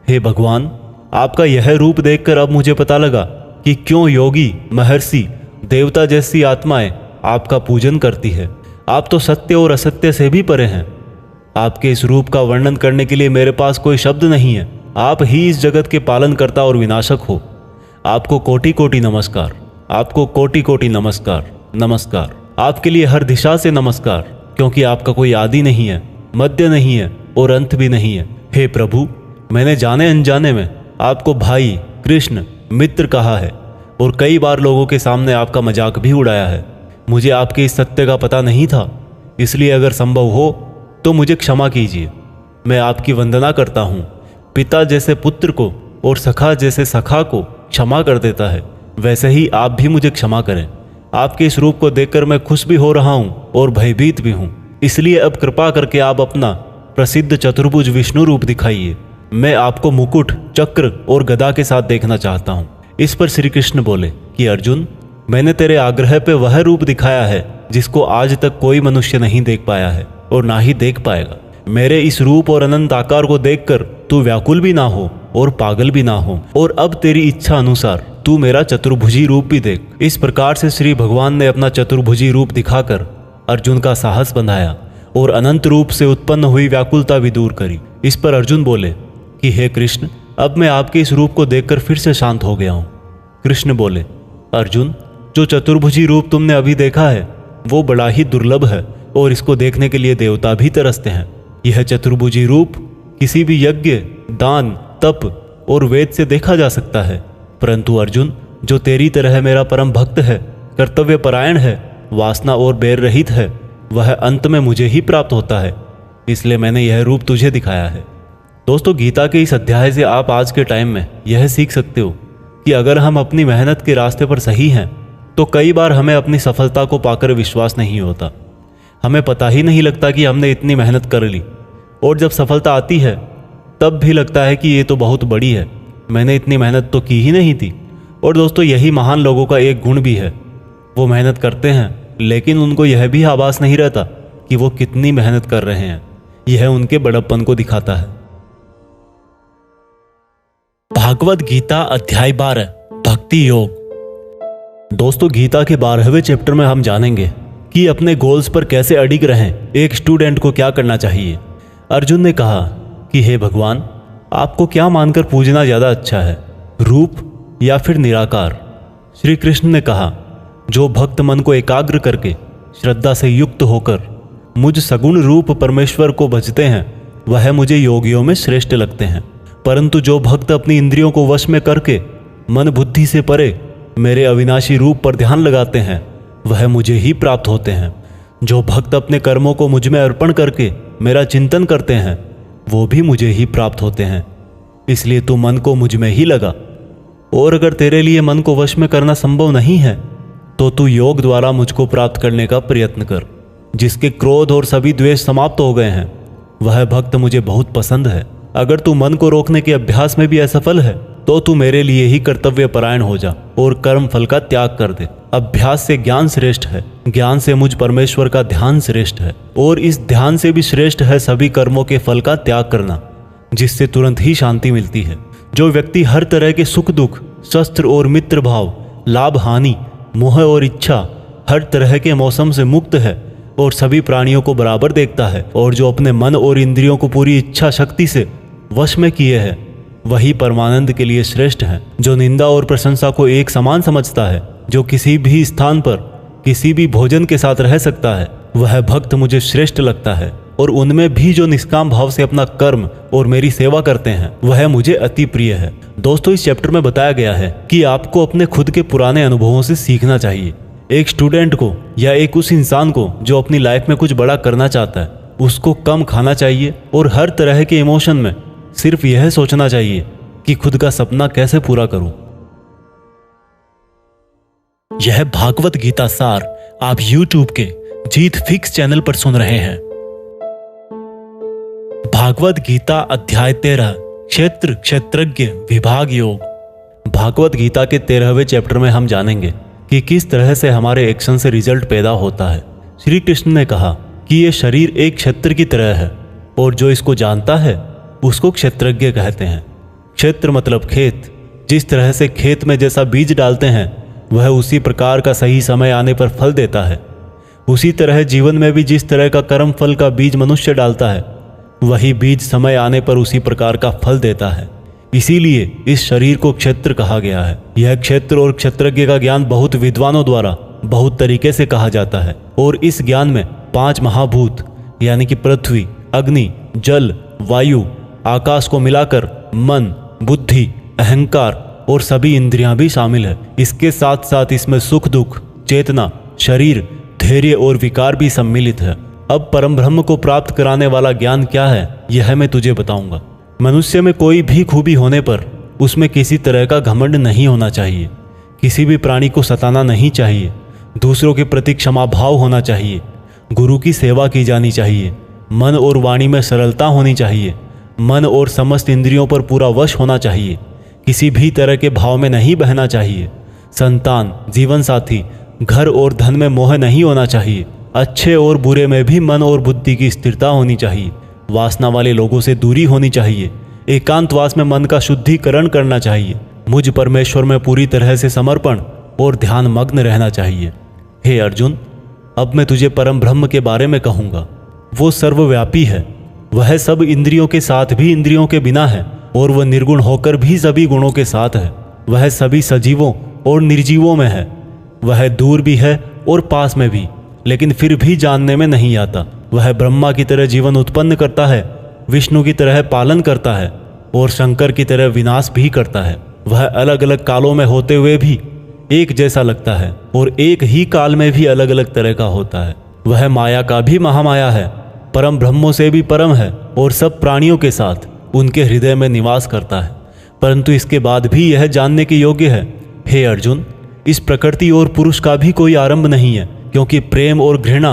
हे भगवान, आपका यह रूप देखकर अब मुझे पता लगा कि क्यों योगी, महर्षि, देवता जैसी आत्माएं आपका पूजन करती है। आप तो सत्य और असत्य से भी परे हैं। आपके इस रूप का वर्णन करने के लिए मेरे पास कोई शब्द नहीं है। आप ही इस जगत के पालनकर्ता और विनाशक हो। आपको कोटि कोटि नमस्कार, आपको कोटि कोटि नमस्कार, नमस्कार। आपके लिए हर दिशा से नमस्कार, क्योंकि आपका कोई आदि नहीं है, मध्य नहीं है और अंत भी नहीं है। हे प्रभु, मैंने जाने अनजाने में आपको भाई, कृष्ण, मित्र कहा है और कई बार लोगों के सामने आपका मजाक भी उड़ाया है। मुझे आपके इस सत्य का पता नहीं था, इसलिए अगर संभव हो तो मुझे क्षमा कीजिए। मैं आपकी वंदना करता हूँ। पिता जैसे पुत्र को और सखा जैसे सखा को क्षमा कर देता है, वैसे ही आप भी मुझे क्षमा करें। आपके इस रूप को देखकर मैं खुश भी हो रहा हूँ और भयभीत भी हूँ, इसलिए अब कृपा करके आप अपना प्रसिद्ध चतुर्भुज विष्णु रूप दिखाइए। मैं आपको मुकुट, चक्र और गदा के साथ देखना चाहता हूँ। इस पर श्री कृष्ण बोले कि अर्जुन, मैंने तेरे आग्रह पे वह रूप दिखाया है जिसको आज तक कोई मनुष्य नहीं देख पाया है और ना ही देख पाएगा। मेरे इस रूप और अनंत आकार को देखकर तू व्याकुल भी ना हो और पागल भी ना हो, और अब तेरी इच्छा अनुसार तू मेरा चतुर्भुजी रूप भी देख। इस प्रकार से श्री भगवान ने अपना चतुर्भुजी रूप दिखाकर अर्जुन का साहस बंधाया और अनंत रूप से उत्पन्न हुई व्याकुलता भी दूर करी। इस पर अर्जुन बोले कि हे कृष्ण, अब मैं आपके इस रूप को देखकर फिर से शांत हो गया हूँ। कृष्ण बोले, अर्जुन, जो चतुर्भुजी रूप तुमने अभी देखा है वो बड़ा ही दुर्लभ है और इसको देखने के लिए देवता भी तरसते हैं। यह चतुर्भुजी रूप किसी भी यज्ञ, दान, तप और वेद से देखा जा सकता है, परंतु अर्जुन, जो तेरी तरह मेरा परम भक्त है, कर्तव्य परायण है, वासना और बैर रहित है, वह अंत में मुझे ही प्राप्त होता है। इसलिए मैंने यह रूप तुझे दिखाया है। दोस्तों, गीता के इस अध्याय से आप आज के टाइम में यह सीख सकते हो कि अगर हम अपनी मेहनत के रास्ते पर सही हैं तो कई बार हमें अपनी सफलता को पाकर विश्वास नहीं होता। हमें पता ही नहीं लगता कि हमने इतनी मेहनत कर ली, और जब सफलता आती है तब भी लगता है कि ये तो बहुत बड़ी है, मैंने इतनी मेहनत तो की ही नहीं थी। और दोस्तों यही महान लोगों का एक गुण भी है, वो मेहनत करते हैं लेकिन उनको यह भी आभास नहीं रहता कि वो कितनी मेहनत कर रहे हैं। यह उनके बड़प्पन को दिखाता है। भागवत गीता अध्याय 12 भक्ति योग। दोस्तों गीता के 12वें चैप्टर में हम जानेंगे कि अपने गोल्स पर कैसे अडिग रहें, एक स्टूडेंट को क्या करना चाहिए। अर्जुन ने कहा कि हे भगवान, आपको क्या मानकर पूजना ज़्यादा अच्छा है, रूप या फिर निराकार। श्री कृष्ण ने कहा, जो भक्त मन को एकाग्र करके श्रद्धा से युक्त होकर मुझ सगुण रूप परमेश्वर को भजते हैं, वह मुझे योगियों में श्रेष्ठ लगते हैं। परंतु जो भक्त अपनी इंद्रियों को वश में करके मन बुद्धि से परे मेरे अविनाशी रूप पर ध्यान लगाते हैं, वह मुझे ही प्राप्त होते हैं। जो भक्त अपने कर्मों को मुझ में अर्पण करके मेरा चिंतन करते हैं, वो भी मुझे ही प्राप्त होते हैं। इसलिए तू मन को मुझ में ही लगा, और अगर तेरे लिए मन को वश में करना संभव नहीं है तो तू योग द्वारा मुझको प्राप्त करने का प्रयत्न कर। जिसके क्रोध और सभी द्वेष समाप्त हो गए हैं, वह भक्त मुझे बहुत पसंद है। अगर तू मन को रोकने के अभ्यास में भी असफल है तो तू मेरे लिए ही कर्तव्य परायण हो जा और कर्म फल का त्याग कर दे। अभ्यास से ज्ञान श्रेष्ठ है, ज्ञान से मुझ परमेश्वर का ध्यान श्रेष्ठ है, और इस ध्यान से भी श्रेष्ठ है सभी कर्मों के फल का त्याग करना, जिससे तुरंत ही शांति मिलती है। जो व्यक्ति हर तरह के सुख दुख, शस्त्र और मित्र भाव, लाभ हानि, मोह और इच्छा, हर तरह के मौसम से मुक्त है और सभी प्राणियों को बराबर देखता है, और जो अपने मन और इंद्रियों को पूरी इच्छा शक्ति से वश में किए है, वही परमानंद के लिए श्रेष्ठ है। जो निंदा और प्रशंसा को एक समान समझता है, जो किसी भी स्थान पर किसी भी भोजन के साथ रह सकता है, वह भक्त मुझे श्रेष्ठ लगता है। और उनमें भी जो निष्काम भाव से अपना कर्म और मेरी सेवा करते हैं, वह मुझे अति प्रिय है। दोस्तों इस चैप्टर में बताया गया है कि आपको अपने खुद के पुराने अनुभवों से सीखना चाहिए। एक स्टूडेंट को या एक उस इंसान को जो अपनी लाइफ में कुछ बड़ा करना चाहता है, उसको कम खाना चाहिए और हर तरह के इमोशन में सिर्फ यह सोचना चाहिए कि खुद का सपना कैसे पूरा करूं। यह भागवत गीता सार आप YouTube के जीत फिक्स चैनल पर सुन रहे हैं। भागवत गीता अध्याय 13 क्षेत्र क्षेत्रज्ञ विभाग योग। भागवत गीता के 13वें चैप्टर में हम जानेंगे कि किस तरह से हमारे एक्शन से रिजल्ट पैदा होता है। श्री कृष्ण ने कहा कि यह शरीर एक क्षेत्र की तरह है, और जो इसको जानता है उसको क्षेत्रज्ञ कहते हैं। क्षेत्र मतलब खेत। जिस तरह से खेत में जैसा बीज डालते हैं, वह उसी प्रकार का सही समय आने पर फल देता है। उसी तरह जीवन में भी जिस तरह का कर्म फल का बीज मनुष्य डालता है, वही बीज समय आने पर उसी प्रकार का फल देता है। इसीलिए इस शरीर को क्षेत्र कहा गया है। यह क्षेत्र और क्षेत्रज्ञ का ज्ञान बहुत विद्वानों द्वारा बहुत तरीके से कहा जाता है, और इस ज्ञान में 5 महाभूत यानी कि पृथ्वी, अग्नि, जल, वायु, आकाश को मिलाकर मन, बुद्धि, अहंकार और सभी इंद्रियां भी शामिल है। इसके साथ साथ इसमें सुख दुख, चेतना, शरीर, धैर्य और विकार भी सम्मिलित है। अब परम ब्रह्म को प्राप्त कराने वाला ज्ञान क्या है, यह मैं तुझे बताऊंगा। मनुष्य में कोई भी खूबी होने पर उसमें किसी तरह का घमंड नहीं होना चाहिए। किसी भी प्राणी को सताना नहीं चाहिए। दूसरों के प्रति क्षमा भाव होना चाहिए। गुरु की सेवा की जानी चाहिए। मन और वाणी में सरलता होनी चाहिए। मन और समस्त इंद्रियों पर पूरा वश होना चाहिए। किसी भी तरह के भाव में नहीं बहना चाहिए। संतान, जीवन साथी, घर और धन में मोह नहीं होना चाहिए। अच्छे और बुरे में भी मन और बुद्धि की स्थिरता होनी चाहिए। वासना वाले लोगों से दूरी होनी चाहिए। एकांतवास में मन का शुद्धिकरण करना चाहिए। मुझ परमेश्वर में पूरी तरह से समर्पण और ध्यान मग्न रहना चाहिए। हे अर्जुन, अब मैं तुझे परम ब्रह्म के बारे में कहूँगा। वो सर्वव्यापी है। वह सब इंद्रियों के साथ भी इंद्रियों के बिना है, और वह निर्गुण होकर भी सभी गुणों के साथ है। वह सभी सजीवों और निर्जीवों में है। वह दूर भी है और पास में भी, लेकिन फिर भी जानने में नहीं आता। वह ब्रह्मा की तरह जीवन उत्पन्न करता है, विष्णु की तरह पालन करता है, और शंकर की तरह विनाश भी करता है। वह अलग अलग कालों में होते हुए भी एक जैसा लगता है, और एक ही काल में भी अलग अलग तरह का होता है। वह माया का भी महामाया है, परम ब्रह्मों से भी परम है, और सब प्राणियों के साथ उनके हृदय में निवास करता है। परंतु इसके बाद भी यह जानने के योग्य है, हे अर्जुन, इस प्रकृति और पुरुष का भी कोई आरंभ नहीं है, क्योंकि प्रेम और घृणा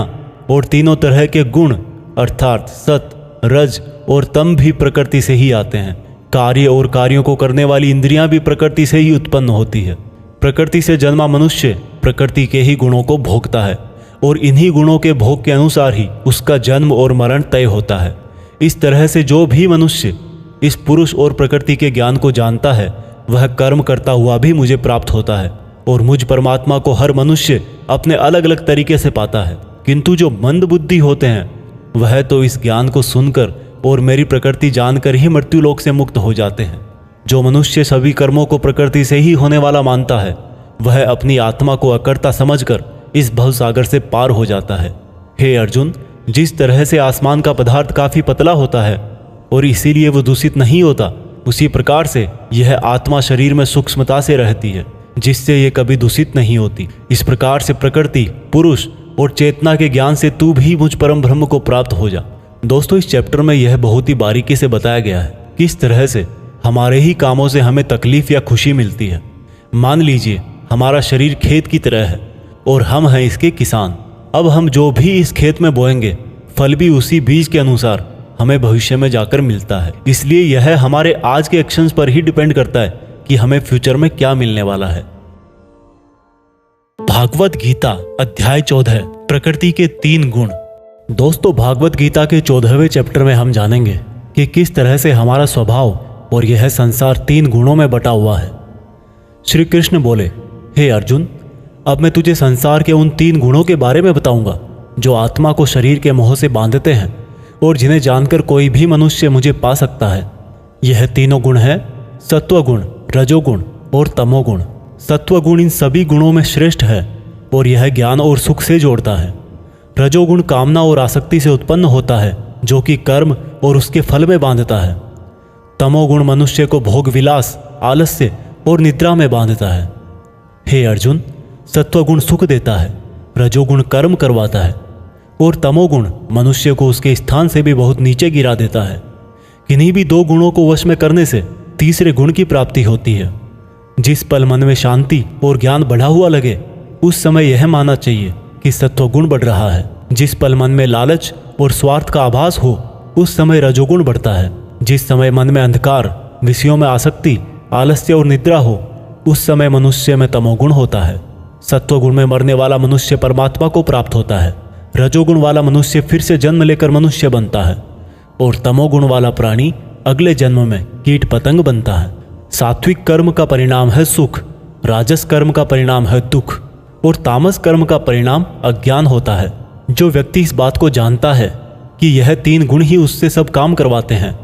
और तीनों तरह के गुण अर्थात सत, रज और तम भी प्रकृति से ही आते हैं। कार्य और कार्यों को करने वाली इंद्रियां भी प्रकृति से ही उत्पन्न होती है। प्रकृति से जन्मा मनुष्य प्रकृति के ही गुणों को भोगता है और इन्हीं गुणों के भोग के अनुसार ही उसका जन्म और मरण तय होता है। इस तरह से जो भी मनुष्य इस पुरुष और प्रकृति के ज्ञान को जानता है वह कर्म करता हुआ भी मुझे प्राप्त होता है और मुझ परमात्मा को हर मनुष्य अपने अलग अलग तरीके से पाता है। किंतु जो मंद बुद्धि होते हैं वह तो इस ज्ञान को सुनकर और मेरी प्रकृति जानकर ही मृत्यु लोक से मुक्त हो जाते हैं। जो मनुष्य सभी कर्मों को प्रकृति से ही होने वाला मानता है वह अपनी आत्मा को अकर्ता समझकर इस भवसागर से पार हो जाता है। हे अर्जुन, जिस तरह से आसमान का पदार्थ काफी पतला होता है और इसीलिए वो दूषित नहीं होता, उसी प्रकार से यह आत्मा शरीर में सूक्ष्मता से रहती है जिससे ये कभी दूषित नहीं होती। इस प्रकार से प्रकृति, पुरुष और चेतना के ज्ञान से तू भी मुझ परम ब्रह्म को प्राप्त हो जा। दोस्तों, इस चैप्टर में यह बहुत ही बारीकी से बताया गया है किस तरह से हमारे ही कामों से हमें तकलीफ या खुशी मिलती है। मान लीजिए हमारा शरीर खेत की तरह है और हम हैं इसके किसान। अब हम जो भी इस खेत में बोएंगे फल भी उसी बीज के अनुसार हमें भविष्य में जाकर मिलता है। इसलिए यह हमारे आज के एक्शंस पर ही डिपेंड करता है कि हमें फ्यूचर में क्या मिलने वाला है। भागवत गीता अध्याय 14 प्रकृति के 3 गुण। दोस्तों, भागवत गीता के 14वें चैप्टर में हम जानेंगे कि किस तरह से हमारा स्वभाव और यह संसार 3 गुणों में बटा हुआ है। श्री कृष्ण बोले, हे अर्जुन, अब मैं तुझे संसार के उन 3 गुणों के बारे में बताऊंगा जो आत्मा को शरीर के मोह से बांधते हैं और जिन्हें जानकर कोई भी मनुष्य मुझे पा सकता है। यह तीनों गुण है सत्वगुण, रजोगुण और तमोगुण। सत्वगुण इन सभी गुणों में श्रेष्ठ है और यह ज्ञान और सुख से जोड़ता है। रजोगुण कामना और आसक्ति से उत्पन्न होता है जो कि कर्म और उसके फल में बांधता है। तमोगुण मनुष्य को भोग विलास, आलस्य और निद्रा में बांधता है। हे अर्जुन, सत्वगुण सुख देता है, रजोगुण कर्म करवाता है और तमोगुण मनुष्य को उसके स्थान से भी बहुत नीचे गिरा देता है। किन्हीं भी 2 गुणों को वश में करने से तीसरे गुण की प्राप्ति होती है। जिस पल मन में शांति और ज्ञान बढ़ा हुआ लगे उस समय यह मानना चाहिए कि सत्वगुण बढ़ रहा है। जिस पल मन में लालच और स्वार्थ का आभास हो उस समय रजोगुण बढ़ता है। जिस समय मन में अंधकार, विषयों में आसक्ति, आलस्य और निद्रा हो उस समय मनुष्य में तमोगुण होता है। सत्वगुण में मरने वाला मनुष्य परमात्मा को प्राप्त होता है। रजोगुण वाला मनुष्य फिर से जन्म लेकर मनुष्य बनता है और तमोगुण वाला प्राणी अगले जन्म में कीट पतंग बनता है। सात्विक कर्म का परिणाम है सुख, राजस कर्म का परिणाम है दुख और तामस कर्म का परिणाम अज्ञान होता है। जो व्यक्ति इस बात को जानता है कि यह 3 गुण ही उससे सब काम करवाते हैं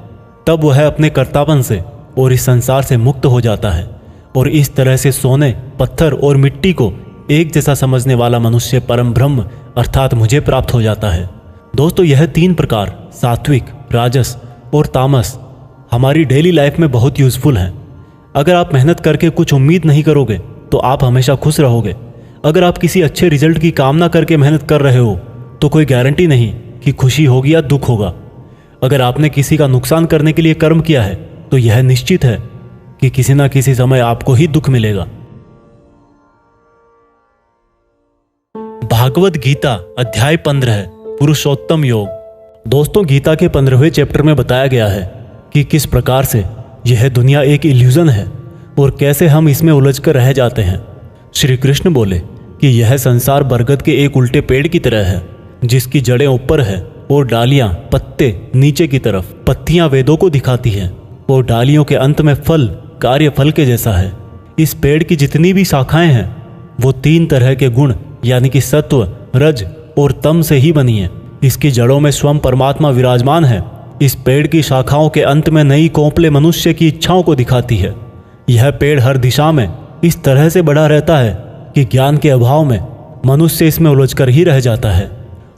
तब वह अपने कर्तापन से और इस संसार से मुक्त हो जाता है और इस तरह से सोने, पत्थर और मिट्टी को एक जैसा समझने वाला मनुष्य परम ब्रह्म अर्थात मुझे प्राप्त हो जाता है। दोस्तों, यह 3 प्रकार सात्विक, राजस और तामस हमारी डेली लाइफ में बहुत यूजफुल हैं। अगर आप मेहनत करके कुछ उम्मीद नहीं करोगे तो आप हमेशा खुश रहोगे। अगर आप किसी अच्छे रिजल्ट की कामना करके मेहनत कर रहे हो तो कोई गारंटी नहीं कि खुशी होगी या दुख होगा। अगर आपने किसी का नुकसान करने के लिए कर्म किया है तो यह निश्चित है कि किसी न किसी समय आपको ही दुख मिलेगा। भागवत गीता अध्याय 15 पुरुषोत्तम योग। दोस्तों, गीता के 15वें चैप्टर में बताया गया है कि किस प्रकार से यह दुनिया एक इल्यूजन है और कैसे हम इसमें उलझकर रह जाते हैं। श्री कृष्ण बोले कि यह संसार बरगद के एक उल्टे पेड़ की तरह है जिसकी जड़ें ऊपर है और डालियां, पत्ते नीचे की तरफ। पत्तियां वेदों को दिखाती हैं और डालियों के अंत में फल कार्य फल के जैसा है। इस पेड़ की जितनी भी शाखाएं हैं वो 3 तरह के गुण यानी कि सत्व, रज और तम से ही बनी है। इसकी जड़ों में स्वयं परमात्मा विराजमान है। इस पेड़ की शाखाओं के अंत में नई कोंपले मनुष्य की इच्छाओं को दिखाती है। यह पेड़ हर दिशा में इस तरह से बढ़ा रहता है कि ज्ञान के अभाव में मनुष्य इसमें उलझकर ही रह जाता है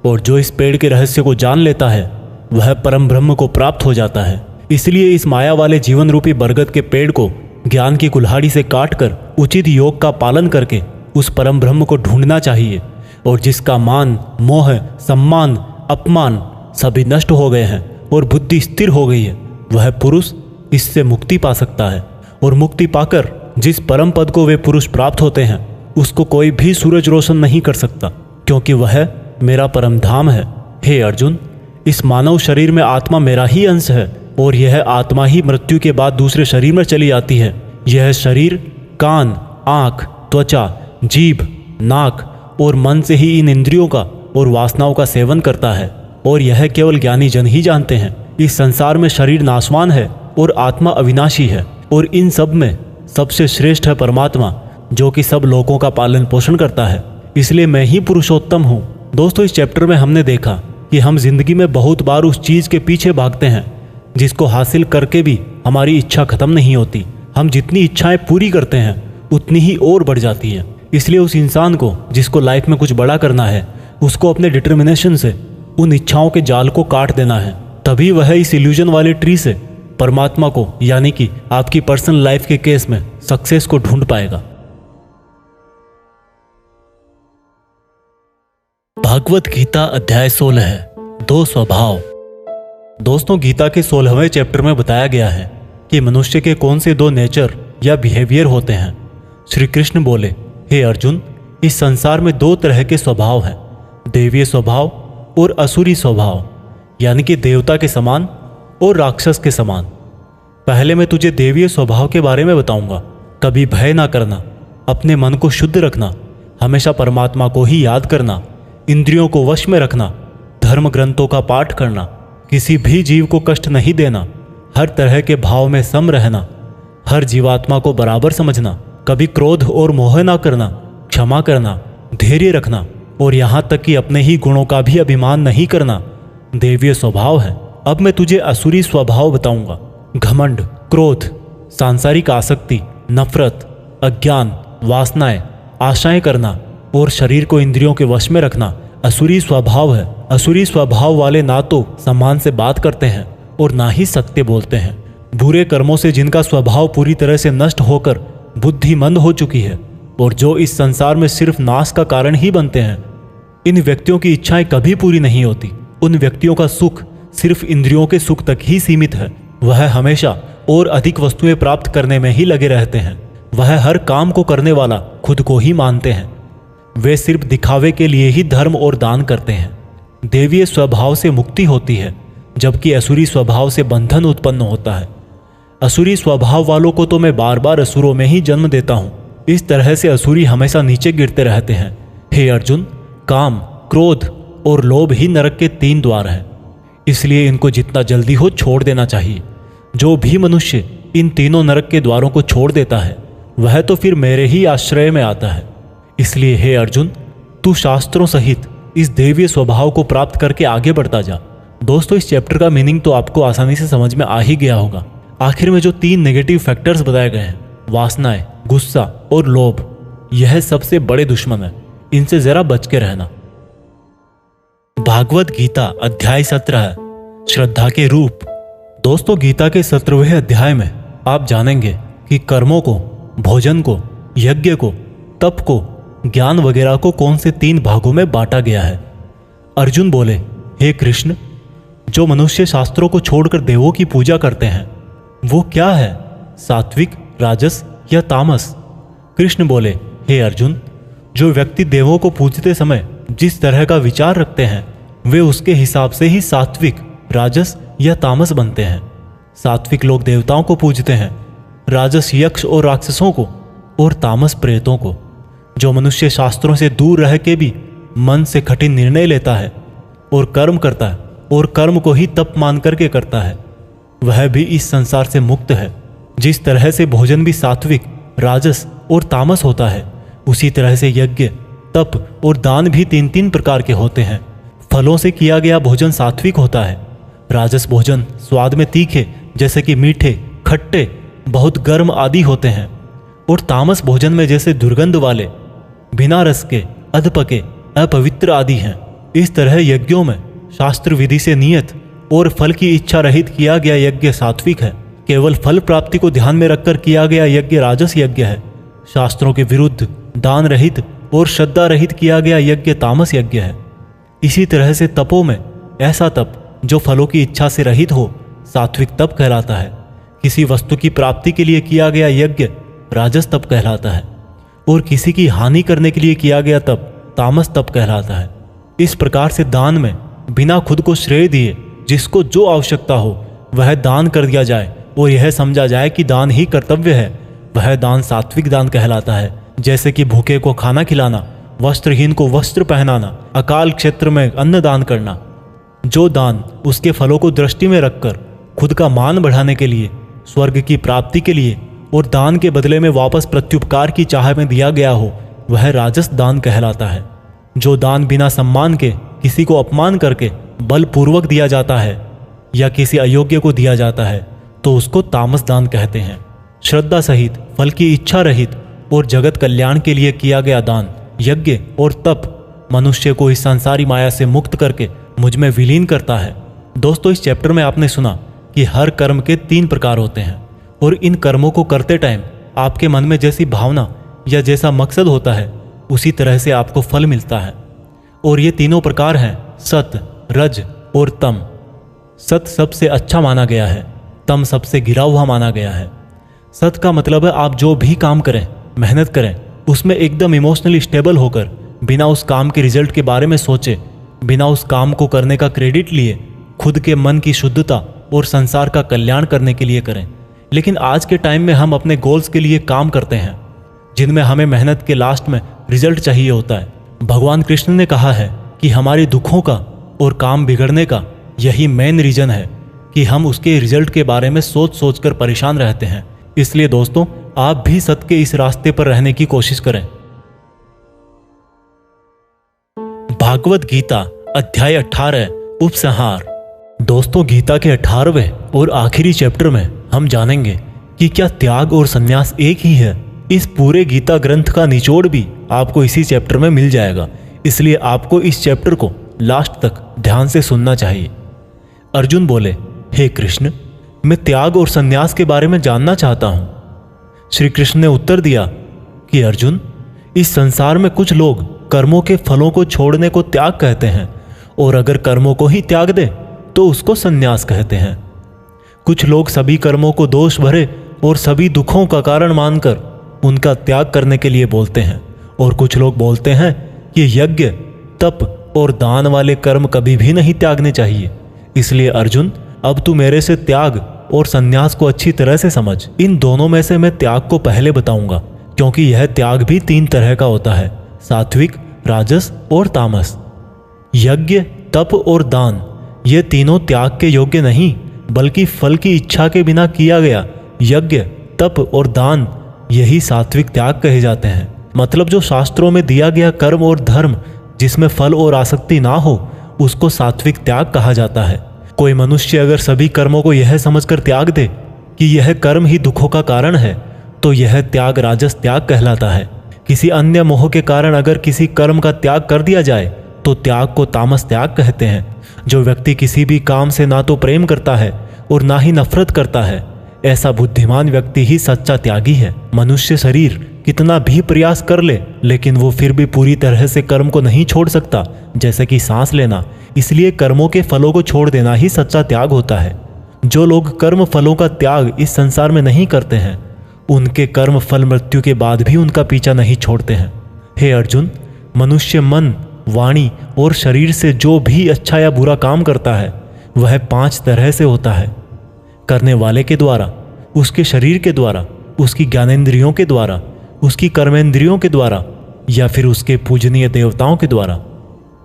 और जो इस पेड़ के रहस्य को जान लेता है वह परम ब्रह्म को प्राप्त हो जाता है। इसलिए इस माया वाले जीवन रूपी बरगद के पेड़ को ज्ञान की कुल्हाड़ी से काटकर उचित योग का पालन करके उस परम ब्रह्म को ढूंढना चाहिए और जिसका मान, मोह, सम्मान, अपमान सभी नष्ट हो गए हैं और बुद्धि स्थिर हो गई है वह पुरुष इससे मुक्ति पा सकता है। और मुक्ति पाकर जिस परम पद को वे पुरुष प्राप्त होते हैं उसको कोई भी सूरज रोशन नहीं कर सकता क्योंकि वह मेरा परम धाम है। हे अर्जुन, इस मानव शरीर में आत्मा मेरा ही अंश है और यह आत्मा ही मृत्यु के बाद दूसरे शरीर में चली जाती है। यह शरीर कान, आँख, त्वचा, जीभ, नाक और मन से ही इन इंद्रियों का और वासनाओं का सेवन करता है, और यह केवल ज्ञानी जन ही जानते हैं। इस संसार में शरीर नाशवान है और आत्मा अविनाशी है, और इन सब में सबसे श्रेष्ठ है परमात्मा, जो कि सब लोगों का पालन पोषण करता है। इसलिए मैं ही पुरुषोत्तम हूँ। दोस्तों, इस चैप्टर में हमने देखा कि हम जिंदगी में बहुत बार उस चीज़ के पीछे भागते हैं जिसको हासिल करके भी हमारी इच्छा खत्म नहीं होती। हम जितनी इच्छाएं पूरी करते हैं उतनी ही और बढ़ जाती हैं। इसलिए उस इंसान को जिसको लाइफ में कुछ बड़ा करना है, उसको अपने डिटर्मिनेशन से उन इच्छाओं के जाल को काट देना है। तभी वह इस इल्यूजन वाले ट्री से परमात्मा को, यानी कि आपकी पर्सनल लाइफ के केस में सक्सेस को ढूंढ पाएगा। भागवत गीता अध्याय 16 है, 2 स्वभाव। दोस्तों, गीता के 16वें चैप्टर में बताया गया है कि मनुष्य के कौन से 2 नेचर या बिहेवियर होते हैं। श्री कृष्ण बोले, हे अर्जुन, इस संसार में 2 तरह के स्वभाव हैं, देवीय स्वभाव और असुरी स्वभाव, यानी कि देवता के समान और राक्षस के समान। पहले मैं तुझे देवीय स्वभाव के बारे में बताऊंगा। कभी भय ना करना, अपने मन को शुद्ध रखना, हमेशा परमात्मा को ही याद करना, इंद्रियों को वश में रखना, धर्म ग्रंथों का पाठ करना, किसी भी जीव को कष्ट नहीं देना, हर तरह के भाव में सम रहना, हर जीवात्मा को बराबर समझना, कभी क्रोध और मोह ना करना, क्षमा करना, धैर्य रखना, और यहाँ तक कि अपने ही गुणों का भी अभिमान नहीं करना देवीय स्वभाव है। अब मैं तुझे असुरी स्वभाव बताऊंगा। घमंड, क्रोध, सांसारिक आसक्ति, नफरत, अज्ञान, वासनाएं, आशाएं करना और शरीर को इंद्रियों के वश में रखना असुरी स्वभाव है। असुरी स्वभाव वाले ना तो सम्मान से बात करते हैं और ना ही सत्य बोलते हैं। बुरे कर्मों से जिनका स्वभाव पूरी तरह से नष्ट होकर बुद्धि मंद हो चुकी है और जो इस संसार में सिर्फ नाश का कारण ही बनते हैं, इन व्यक्तियों की इच्छाएं कभी पूरी नहीं होती। उन व्यक्तियों का सुख सिर्फ इंद्रियों के सुख तक ही सीमित है। वह हमेशा और अधिक वस्तुएं प्राप्त करने में ही लगे रहते हैं। वह हर काम को करने वाला खुद को ही मानते हैं। वे सिर्फ दिखावे के लिए ही धर्म और दान करते हैं। देवीय स्वभाव से मुक्ति होती है, जबकि असुरी स्वभाव से बंधन उत्पन्न होता है। असुरी स्वभाव वालों को तो मैं बार बार असुरों में ही जन्म देता हूँ। इस तरह से असुरी हमेशा नीचे गिरते रहते हैं। हे अर्जुन, काम, क्रोध और लोभ ही नरक के 3 द्वार हैं। इसलिए इनको जितना जल्दी हो छोड़ देना चाहिए। जो भी मनुष्य इन तीनों नरक के द्वारों को छोड़ देता है वह तो फिर मेरे ही आश्रय में आता है। इसलिए हे अर्जुन, तू शास्त्रों सहित इस देवीय स्वभाव को प्राप्त करके आगे बढ़ता जा। दोस्तों, इस चैप्टर का मीनिंग तो आपको आसानी से समझ में आ ही गया होगा। आखिर में जो 3 नेगेटिव फैक्टर्स बताए गए हैं, वासनाएं, गुस्सा और लोभ, यह सबसे बड़े दुश्मन है। इनसे जरा बच के रहना। भागवत गीता अध्याय 17, श्रद्धा के रूप। दोस्तों, गीता के 17वें अध्याय में आप जानेंगे कि कर्मों को, भोजन को, यज्ञ को, तप को, ज्ञान वगैरह को कौन से 3 भागों में बांटा गया है। अर्जुन बोले, हे कृष्ण, जो मनुष्य शास्त्रों को छोड़कर देवों की पूजा करते हैं वो क्या है, सात्विक, राजस या तामस? कृष्ण बोले, हे अर्जुन, जो व्यक्ति देवों को पूजते समय जिस तरह का विचार रखते हैं वे उसके हिसाब से ही सात्विक, राजस या तामस बनते हैं। सात्विक लोग देवताओं को पूजते हैं, राजस यक्ष और राक्षसों को, और तामस प्रेतों को। जो मनुष्य शास्त्रों से दूर रह के भी मन से कठिन निर्णय लेता है और कर्म करता है और कर्म को ही तप मान करके करता है, वह भी इस संसार से मुक्त है। जिस तरह से भोजन भी सात्विक, राजस और तामस होता है, उसी तरह से यज्ञ, तप और दान भी 3-3 प्रकार के होते हैं। फलों से किया गया भोजन सात्विक होता है। राजस भोजन स्वाद में तीखे, जैसे कि मीठे, खट्टे, बहुत गर्म आदि होते हैं, और तामस भोजन में जैसे दुर्गंध वाले, बिना रस के, अधपके, अपवित्र आदि हैं। इस तरह यज्ञों में शास्त्र विधि से नियत और फल की इच्छा रहित किया गया यज्ञ सात्विक है। केवल फल प्राप्ति को ध्यान में रखकर किया गया यज्ञ राजस यज्ञ है। शास्त्रों के विरुद्ध, दान रहित और श्रद्धा रहित किया गया यज्ञ तामस यज्ञ है। इसी तरह से तपों में ऐसा तप जो फलों की इच्छा से रहित हो, सात्विक तप कहलाता है। किसी वस्तु की प्राप्ति के लिए किया गया यज्ञ राजस तप कहलाता है, और किसी की हानि करने के लिए किया गया तप तामस तप कहलाता है। इस प्रकार से दान में बिना खुद को श्रेय दिए जिसको जो आवश्यकता हो वह दान कर दिया जाए और यह समझा जाए कि दान ही कर्तव्य है, वह दान सात्विक दान कहलाता है। जैसे कि भूखे को खाना खिलाना, वस्त्रहीन को वस्त्र पहनाना, अकाल क्षेत्र में अन्न दान करना। जो दान उसके फलों को दृष्टि में रखकर खुद का मान बढ़ाने के लिए, स्वर्ग की प्राप्ति के लिए और दान के बदले में वापस प्रत्युपकार की चाह में दिया गया हो, वह राजस दान कहलाता है। जो दान बिना सम्मान के किसी को अपमान करके बलपूर्वक दिया जाता है या किसी अयोग्य को दिया जाता है तो उसको तामस दान कहते हैं। श्रद्धा सहित, फल की इच्छा रहित और जगत कल्याण के लिए किया गया दान, यज्ञ और तप मनुष्य को इस संसारी माया से मुक्त करके मुझ में विलीन करता है। दोस्तों, इस चैप्टर में आपने सुना कि हर कर्म के 3 प्रकार होते हैं और इन कर्मों को करते टाइम आपके मन में जैसी भावना या जैसा मकसद होता है उसी तरह से आपको फल मिलता है। और ये तीनों प्रकार हैं सत, रज और तम। सत सबसे अच्छा माना गया है, तम सबसे गिरा हुआ माना गया है। सत का मतलब है आप जो भी काम करें, मेहनत करें, उसमें एकदम इमोशनली स्टेबल होकर, बिना उस काम के रिजल्ट के बारे में सोचे, बिना उस काम को करने का क्रेडिट लिए, खुद के मन की शुद्धता और संसार का कल्याण करने के लिए करें। लेकिन आज के टाइम में हम अपने गोल्स के लिए काम करते हैं जिनमें हमें मेहनत के लास्ट में रिजल्ट चाहिए होता है। भगवान कृष्ण ने कहा है कि हमारे दुखों का और काम बिगड़ने का यही मेन रीजन है कि हम उसके रिजल्ट के बारे में सोच सोच कर परेशान रहते हैं। इसलिए दोस्तों, आप भी सत्य के इस रास्ते पर रहने की कोशिश करें। भागवत गीता अध्याय 18 उपसंहार। दोस्तों, गीता के 18वें और आखिरी चैप्टर में हम जानेंगे कि क्या त्याग और संन्यास एक ही है। इस पूरे गीता ग्रंथ का निचोड़ भी आपको इसी चैप्टर में मिल जाएगा, इसलिए आपको इस चैप्टर को लास्ट तक ध्यान से सुनना चाहिए। अर्जुन बोले, हे कृष्ण, मैं त्याग और संन्यास के बारे में जानना चाहता हूं। श्री कृष्ण ने उत्तर दिया कि अर्जुन, इस संसार में कुछ लोग कर्मों के फलों को छोड़ने को त्याग कहते हैं और अगर कर्मों को ही त्याग दे तो उसको संन्यास कहते हैं। कुछ लोग सभी कर्मों को दोष भरे और सभी दुखों का कारण मानकर उनका त्याग करने के लिए बोलते हैं और कुछ लोग बोलते हैं कि यज्ञ, तप और दान वाले कर्म कभी भी नहीं त्यागने चाहिए। इसलिए अर्जुन, अब तू मेरे से त्याग और संन्यास को अच्छी तरह से समझ। इन दोनों में से मैं त्याग को पहले बताऊंगा क्योंकि यह त्याग भी 3 तरह का होता है, सात्विक, राजस और तामस। यज्ञ, तप और दान ये तीनों त्याग के योग्य नहीं बल्कि फल की इच्छा के बिना किया गया यज्ञ, तप और दान यही सात्विक त्याग कहे जाते हैं। मतलब जो शास्त्रों में दिया गया कर्म और धर्म जिसमें फल और आसक्ति ना हो उसको सात्विक त्याग कहा जाता है। कोई मनुष्य अगर सभी कर्मों को यह समझकर त्याग दे कि यह कर्म ही दुखों का कारण है तो यह त्याग राजस त्याग कहलाता है। किसी अन्य मोह के कारण अगर किसी कर्म का त्याग कर दिया जाए तो त्याग को तामस त्याग कहते हैं। जो व्यक्ति किसी भी काम से ना तो प्रेम करता है और ना ही नफरत करता है, ऐसा बुद्धिमान व्यक्ति ही सच्चा त्यागी है। मनुष्य शरीर कितना भी प्रयास कर ले लेकिन वो फिर भी पूरी तरह से कर्म को नहीं छोड़ सकता, जैसे कि सांस लेना। इसलिए कर्मों के फलों को छोड़ देना ही सच्चा त्याग होता है। जो लोग कर्म फलों का त्याग इस संसार में नहीं करते हैं उनके कर्म फल मृत्यु के बाद भी उनका पीछा नहीं छोड़ते हैं। हे अर्जुन, मनुष्य मन, वाणी और शरीर से जो भी अच्छा या बुरा काम करता है वह 5 तरह से होता है। करने वाले के द्वारा, उसके शरीर के द्वारा, उसकी ज्ञानेंद्रियों के द्वारा, उसकी कर्मेंद्रियों के द्वारा या फिर उसके पूजनीय देवताओं के द्वारा।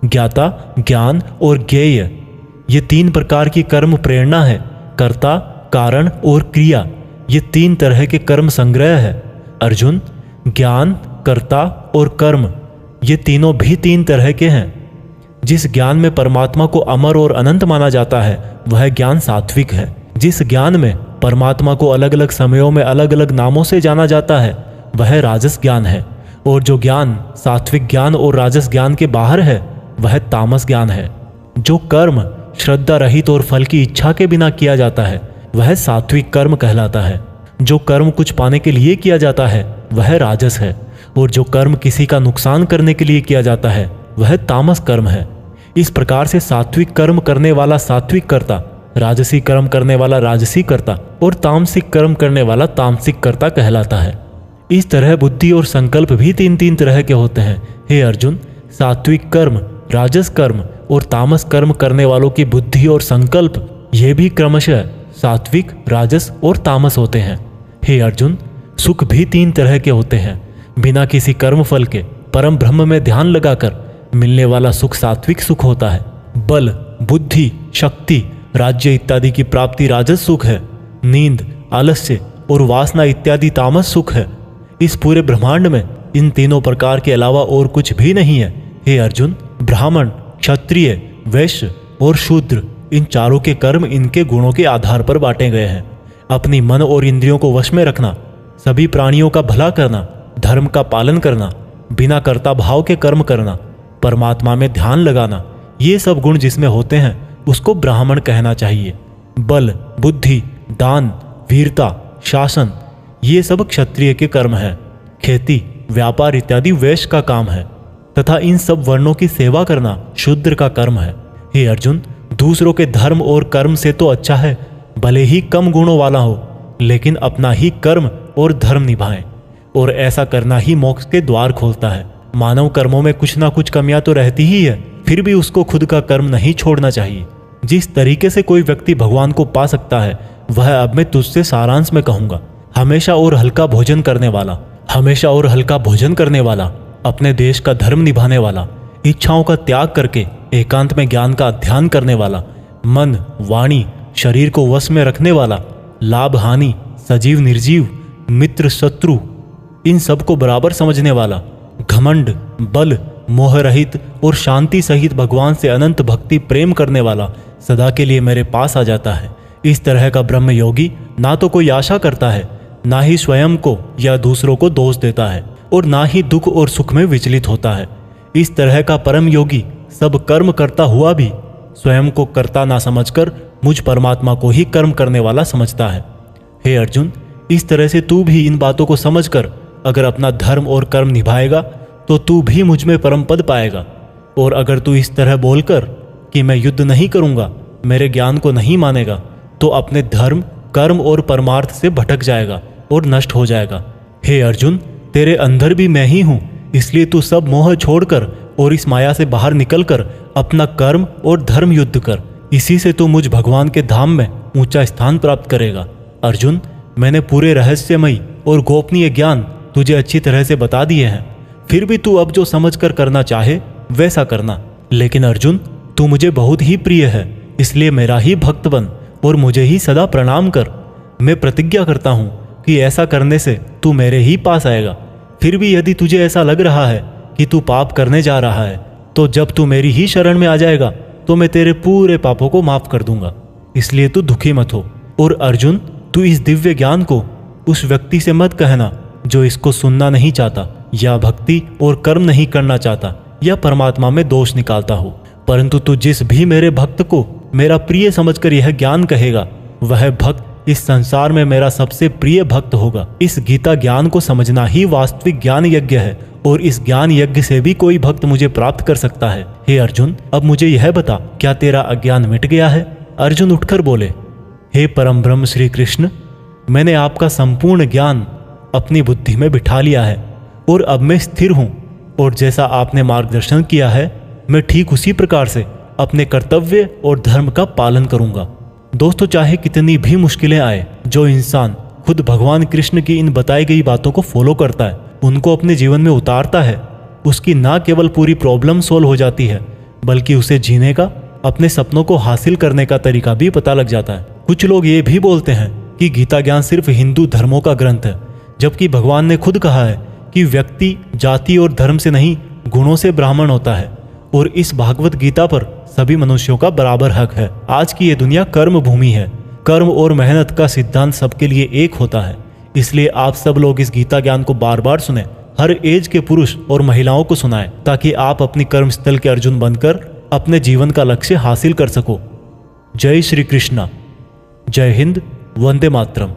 ज्ञाता, ज्ञान और ज्ञेय ये 3 प्रकार की कर्म प्रेरणा है। कर्ता, कारण और क्रिया ये 3 तरह के कर्म संग्रह है। अर्जुन, ज्ञान, कर्ता और कर्म ये तीनों भी 3 तरह के हैं। जिस ज्ञान में परमात्मा को अमर और अनंत माना जाता है वह ज्ञान सात्विक है। जिस ज्ञान में परमात्मा को अलग अलग समयों में अलग अलग नामों से जाना जाता है वह राजस ज्ञान है। और जो ज्ञान सात्विक ज्ञान और राजस ज्ञान के बाहर है वह तामस ज्ञान है। जो कर्म श्रद्धा रहित और फल की इच्छा के बिना किया जाता है वह सात्विक कर्म कहलाता है। जो कर्म कुछ पाने के लिए किया जाता है वह राजस है और जो कर्म किसी का नुकसान करने के लिए किया जाता है वह तामस कर्म है। इस प्रकार से सात्विक कर्म करने वाला सात्विक कर्ता, राजसी कर्म करने वाला राजसी कर्ता और तामसिक कर्म करने वाला तामसिक कर्ता कहलाता है। इस तरह बुद्धि और संकल्प भी 3 तरह के होते हैं। हे अर्जुन, सात्विक कर्म, राजस कर्म और तामस कर्म करने वालों की बुद्धि और संकल्प ये भी क्रमशः सात्विक, राजस और तामस होते हैं। हे अर्जुन, सुख भी 3 तरह के होते हैं। बिना किसी कर्म फल के परम ब्रह्म में ध्यान लगाकर मिलने वाला सुख सात्विक सुख होता है। बल, बुद्धि, शक्ति, राज्य इत्यादि की प्राप्ति राजस सुख है। नींद, आलस्य और वासना इत्यादि तामस सुख है। इस पूरे ब्रह्मांड में इन तीनों प्रकार के अलावा और कुछ भी नहीं है। हे अर्जुन, ब्राह्मण, क्षत्रिय, वैश्य और शूद्र, इन चारों के कर्म इनके गुणों के आधार पर बांटे गए हैं। अपनी मन और इंद्रियों को वश में रखना, सभी प्राणियों का भला करना, धर्म का पालन करना, बिना कर्ता भाव के कर्म करना, परमात्मा में ध्यान लगाना, ये सब गुण जिसमें होते हैं उसको ब्राह्मण कहना चाहिए। बल, बुद्धि, दान, वीरता, शासन, ये सब क्षत्रिय के कर्म है। खेती, व्यापार इत्यादि वैश्य का काम है तथा इन सब वर्णों की सेवा करना शूद्र का कर्म है। हे अर्जुन, दूसरों के धर्म और कर्म से तो अच्छा है भले ही कम गुणों वाला हो, लेकिन अपना ही कर्म और धर्म निभाएं, और ऐसा करना ही मोक्ष के द्वार खोलता है। मानव कर्मों में कुछ ना कुछ कमियां तो रहती ही है, फिर भी उसको खुद का कर्म नहीं छोड़ना चाहिए। जिस तरीके से कोई व्यक्ति भगवान को पा सकता है वह अब मैं तुझसे सारांश में कहूंगा। हमेशा और हल्का भोजन करने वाला, हमेशा और हल्का भोजन करने वाला, अपने देश का धर्म निभाने वाला, इच्छाओं का त्याग करके एकांत में ज्ञान का अध्ययन करने वाला, मन, वाणी, शरीर को वश में रखने वाला, लाभ हानि, सजीव निर्जीव, मित्र शत्रु, इन सब को बराबर समझने वाला, घमंड, बल, मोह रहित और शांति सहित भगवान से अनंत भक्ति प्रेम करने वाला सदा के लिए मेरे पास आ जाता है। इस तरह का ब्रह्म योगी ना तो कोई आशा करता है, ना ही स्वयं को या दूसरों को दोष देता है, और ना ही दुख और सुख में विचलित होता है। इस तरह का परम योगी सब कर्म करता हुआ भी स्वयं को कर्ता ना समझकर मुझ परमात्मा को ही कर्म करने वाला समझता है। हे अर्जुन, इस तरह से तू भी इन बातों को समझकर अगर अपना धर्म और कर्म निभाएगा तो तू भी मुझ में परम पद पाएगा। और अगर तू इस तरह बोलकर कि मैं युद्ध नहीं करूंगा, मेरे ज्ञान को नहीं मानेगा, तो अपने धर्म, कर्म और परमार्थ से भटक जाएगा और नष्ट हो जाएगा। हे अर्जुन, तेरे अंदर भी मैं ही हूं, इसलिए तू सब मोह छोड़कर और इस माया से बाहर निकलकर अपना कर्म और धर्म युद्ध कर। इसी से तू मुझ भगवान के धाम में ऊंचा स्थान प्राप्त करेगा। अर्जुन, मैंने पूरे रहस्यमयी और गोपनीय ज्ञान तुझे अच्छी तरह से बता दिए हैं, फिर भी तू अब जो समझकर करना चाहे वैसा करना। लेकिन अर्जुन, तू मुझे बहुत ही प्रिय है, इसलिए मेरा ही भक्त बन और मुझे ही सदा प्रणाम कर। मैं प्रतिज्ञा करता हूँ कि ऐसा करने से तू मेरे ही पास आएगा। फिर भी यदि तुझे ऐसा लग रहा है कि तू पाप करने जा रहा है, तो जब तू मेरी ही शरण में आ जाएगा तो मैं तेरे पूरे पापों को माफ कर दूंगा। इसलिए तू दुखी मत हो। और अर्जुन, तू इस दिव्य ज्ञान को उस व्यक्ति से मत कहना जो इसको सुनना नहीं चाहता, या भक्ति और कर्म नहीं करना चाहता, या परमात्मा में दोष निकालता हो। परंतु तू जिस भी मेरे भक्त को मेरा प्रिय समझकर यह ज्ञान कहेगा, वह भक्त इस संसार में मेरा सबसे प्रिय भक्त होगा। इस गीता ज्ञान को समझना ही वास्तविक ज्ञान यज्ञ है, और इस ज्ञान यज्ञ से भी कोई भक्त मुझे प्राप्त कर सकता है। हे अर्जुन, अब मुझे यह बता, क्या तेरा अज्ञान मिट गया है? अर्जुन उठकर बोले, हे परम ब्रह्म श्री कृष्ण, मैंने आपका संपूर्ण ज्ञान अपनी बुद्धि में बिठा लिया है और अब मैं स्थिर हूँ, और जैसा आपने मार्गदर्शन किया है मैं ठीक उसी प्रकार से अपने कर्तव्य और धर्म का पालन करूँगा। दोस्तों, चाहे कितनी भी मुश्किलें आए, जो इंसान खुद भगवान कृष्ण की इन बताई गई बातों को फॉलो करता है, उनको अपने जीवन में उतारता है, उसकी ना केवल पूरी प्रॉब्लम सॉल्व हो जाती है, बल्कि उसे जीने का, अपने सपनों को हासिल करने का तरीका भी पता लग जाता है। कुछ लोग ये भी बोलते हैं कि गीता ज्ञान सिर्फ हिंदू धर्मों का ग्रंथ है, जबकि भगवान ने खुद कहा है कि व्यक्ति जाति और धर्म से नहीं, गुणों से ब्राह्मण होता है, और इस भागवत गीता पर सभी मनुष्यों का बराबर हक है। आज की ये दुनिया कर्म भूमि है। कर्म और मेहनत का सिद्धांत सबके लिए एक होता है। इसलिए आप सब लोग इस गीता ज्ञान को बार बार सुने, हर एज के पुरुष और महिलाओं को सुनाएं, ताकि आप अपनी कर्म स्थल के अर्जुन बनकर अपने जीवन का लक्ष्य हासिल कर सको। जय श्री कृष्णा। जय हिंद। वंदे मातरम।